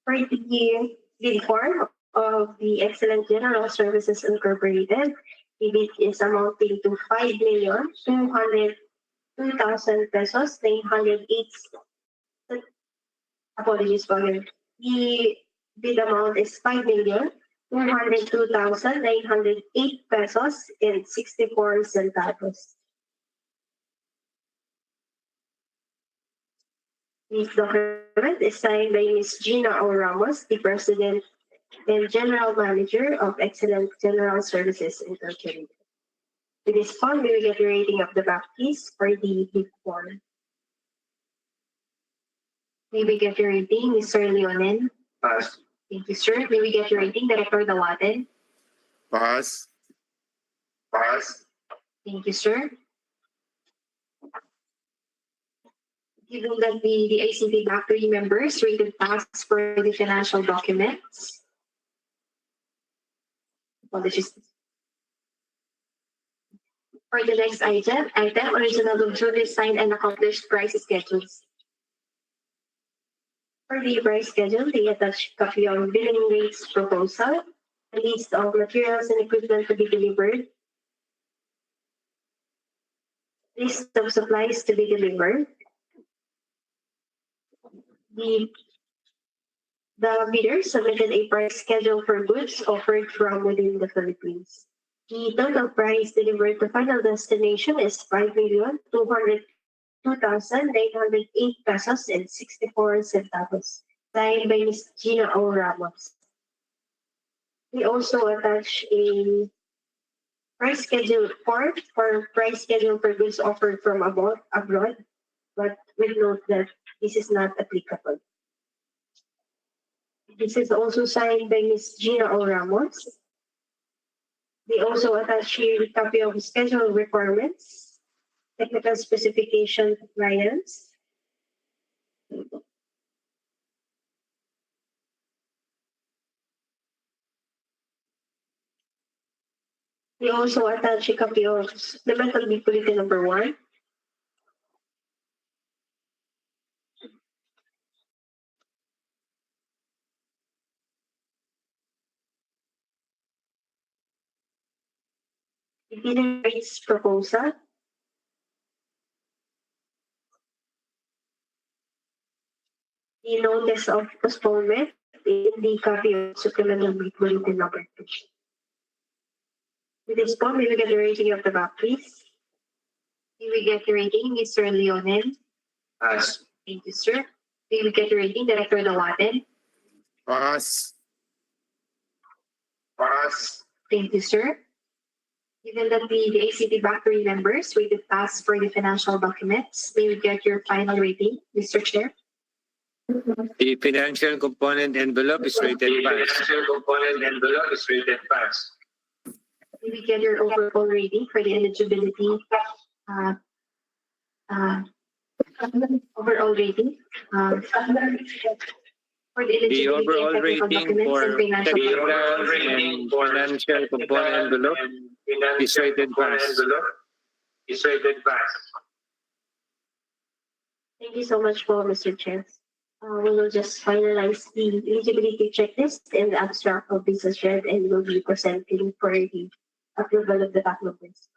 For the bid form of the Excellent General Services Incorporated, the bid is amounting to 5,202,000 pesos, 908. Apologies for you. The bid amount is 5,202,908 pesos and 64 centavos. This document is signed by Ms. Gina O. Ramos, the President and General Manager of Excellent General Services Incorporated. With this form, we will get the rating of the back piece for the bid form. May we get your rating, Mr. Leonin? Pass. Thank you, sir. May we get your rating, Director Dawatin? Pass. Thank you, sir. Given that the ICT factory members rated pass for the financial documents. Apologies. For the next item, original of duly signed and accomplished price schedules. For the price schedule, the attached copy of billing rates proposal, a list of materials and equipment to be delivered, list of supplies to be delivered, the bidder submitted a price schedule for goods offered from within the Philippines. The total price delivered to final destination is 5,202,908 pesos and 64 centavos, signed by Ms. Gina O. Ramos. We also attach a price schedule form for price schedule for goods offered from abroad, but we note that this is not applicable. This is also signed by Ms. Gina O. Ramos. We also attach here a copy of schedule requirements, technical specification compliance, we also attach a copy of supplemental bid bulletin number 1. The bidding rates proposal, the notice of postponement in the copy of supplemental bid bulletin number 2. With this form, we will get the rating of the back, please. We will get the rating, Mr. Leonel. Pass. Thank you, sir. We will get the rating, Director Nawaten. Pass. Pass. Thank you, sir. Given that the ACT Factory members rated pass for the financial documents, may we get your final rating, Mr. Chair? The financial component envelope is rated pass. May we get your overall rating for the eligibility, overall rating, for the The eligibility overall and technical rating documents for and financial technical documents. and financial component envelope is rated pass. Thank you so much for Mr. Chair. We will just finalize the eligibility checklist and the abstract of business shared and will be presenting for the approval of the backlog list.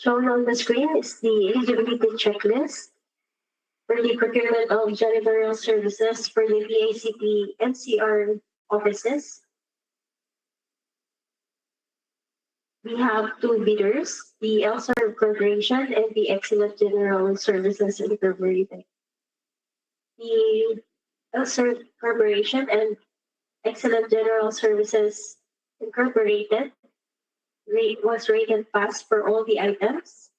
Shown on the screen is the eligibility checklist for the procurement of janitorial services for the DICT NCR offices. We have 2 bidders, the LSR Corporation and the Excellent General Services Incorporated. The LSR Corporation and Excellent General Services Incorporated was rated pass for all the items.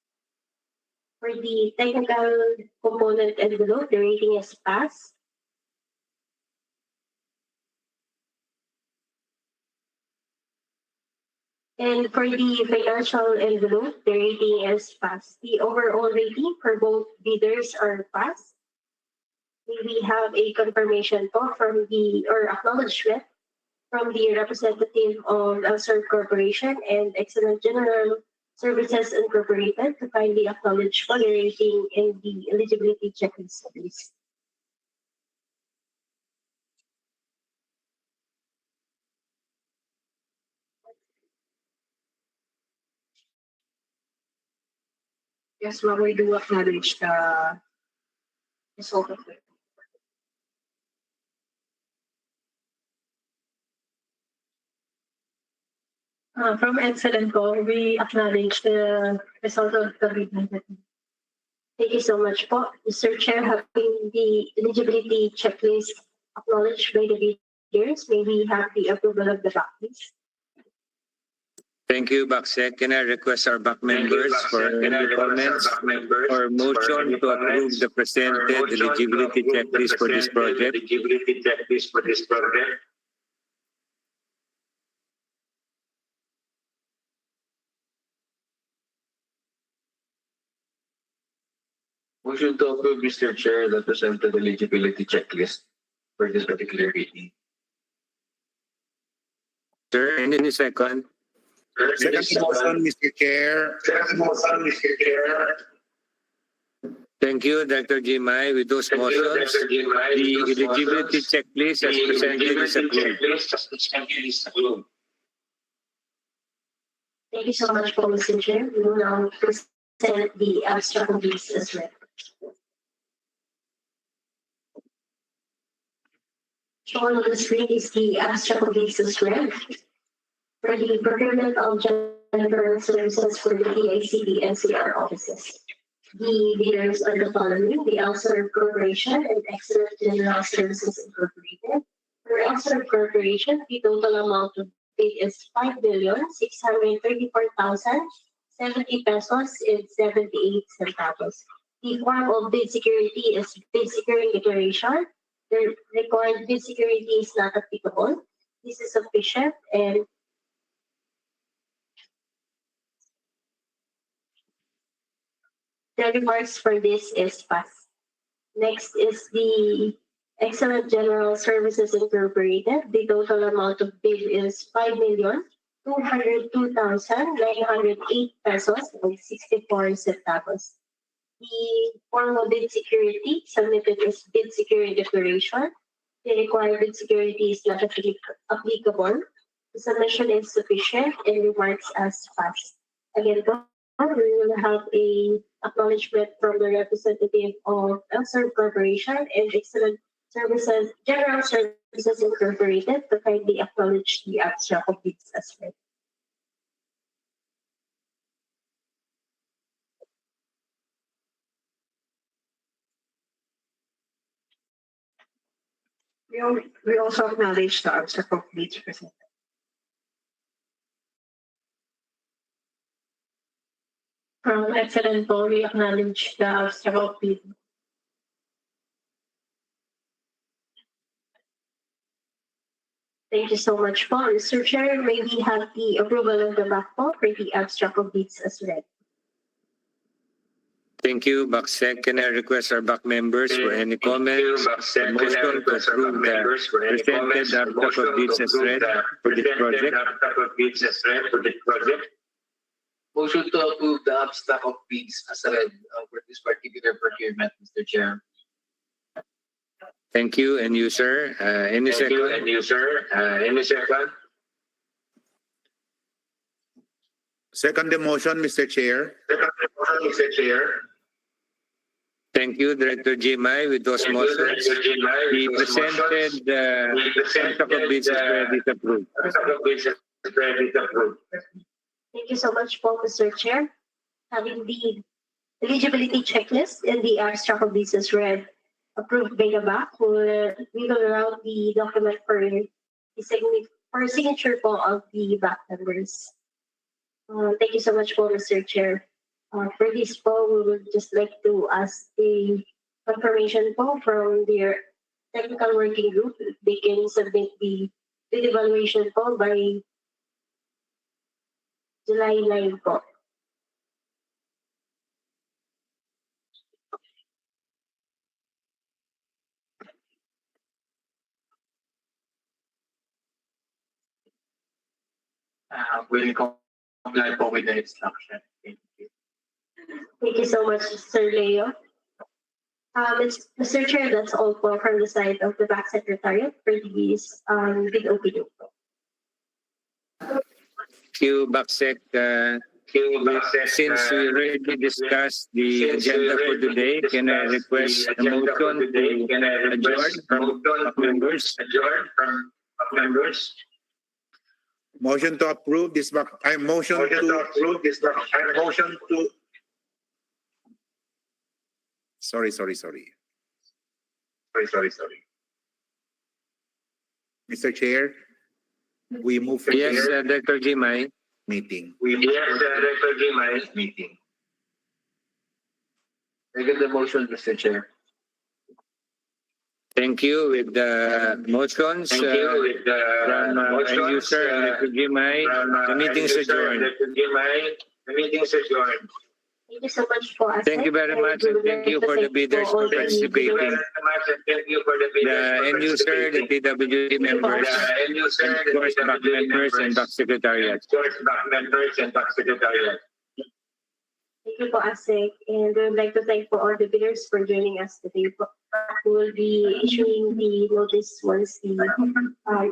For the technical component envelope, the rating is pass. And for the financial envelope, the rating is pass. The overall rating for both bidders are pass. We have a confirmation po from or acknowledgement from the representative of LSR Corporation and Excellent General Services Incorporated to kindly acknowledge moderating in the eligibility checklist, please. Yes, ma'am, we do acknowledge the result of it. From Excellent Po, we acknowledge the result of the COVID-19. Thank you so much po. Mr. Chair, having the eligibility checklist acknowledged by the leaders, may we have the approval of the back, please? Thank you, Baksec. Can I request our back members for any comments or motion to approve the presented eligibility checklist for this project? Motion to approve, Mr. Chair, the presented eligibility checklist for this particular meeting. Sir, any second? Second motion, Mr. Chair. Thank you, Dr. Jimay. With those motions, the eligibility checklist as presented is approved. Thank you so much po, Mr. Chair. We will now present the abstract of these as well. Shown on the screen is the abstract of these as well. For the Procurement of Janitorial Services for the DICT NCR offices. The leaders are the following: the Elser Corporation and Excellent General Services Incorporated. For Elser Corporation, the total amount of bid is 5,634,070 pesos and 78 centavos. The form of bid security is bid security declaration. The required bid security is not applicable. This is sufficient, and the remarks for this is passed. Next is the Excellent General Services Incorporated. The total amount of bid is 5,202,908 pesos and 64 centavos. The form of bid security submitted is bid security declaration. The required bid security is not applicable. The submission is sufficient and remarks as passed. Again, we will have a acknowledgement from the representative of Elser Corporation and Excellent Services General Services Incorporated to kindly acknowledge the abstract of bids as well. We also acknowledge the abstract of bids presented. From Excellent Po, we acknowledge the abstract of bid. Thank you so much po. Mr. Chair, may we have the approval of the back po for the abstract of bids as well. Thank you, Baksec. Can I request our back members for any comments or motion to approve the presented abstract of bids as read for this project? Motion to approve the abstract of bids as read for this particular procurement, Mr. Chair. Thank you. And you, sir? Any second? Second the motion, Mr. Chair. Thank you, Director Jimay. With those motions, the presented abstract of bids as read is approved. Thank you so much po, Mr. Chair. Having the eligibility checklist and the abstract of bids as read approved by the back, we will route the document for signature po of the back members. Thank you so much po, Mr. Chair. For this po, we would just like to ask a confirmation po from their technical working group. They can submit the evaluation po by July 9 po. Will Comply po with the instruction. Thank you. Thank you so much, Sir Leo. Mr. Chair, that's all po from the side of the back secretariat for these big OPD. Thank you, Baksec. Since we already discussed the agenda for today, can I request a motion to adjourn from back members? Motion to approve this back, motion to. Sorry. Mr. Chair, we move for Yes, the Dr. Jimay. meeting. Meeting. Second the motion, Mr. Chair. Thank you. With the motions from end user, Dr. Jimay, the meeting is adjourned. Thank you so much po. Thank you very much, and thank you for the bidders for participating. The end user, the TWG members, and of course, back members and back secretariat. Thank you po, ASEC. And we would like to thank po all the bidders for joining us today po. We will be issuing the notice once the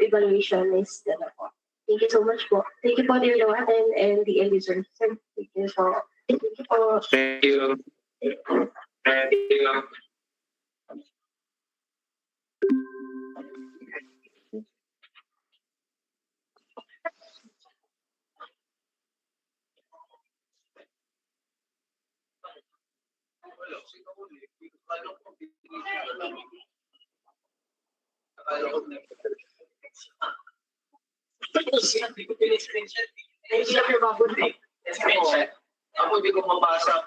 evaluation is done po. Thank you so much po. Thank you po, dear Loaten and the end user. Thank you po. Thank you po. Thank you. Ako hindi ko mabasa.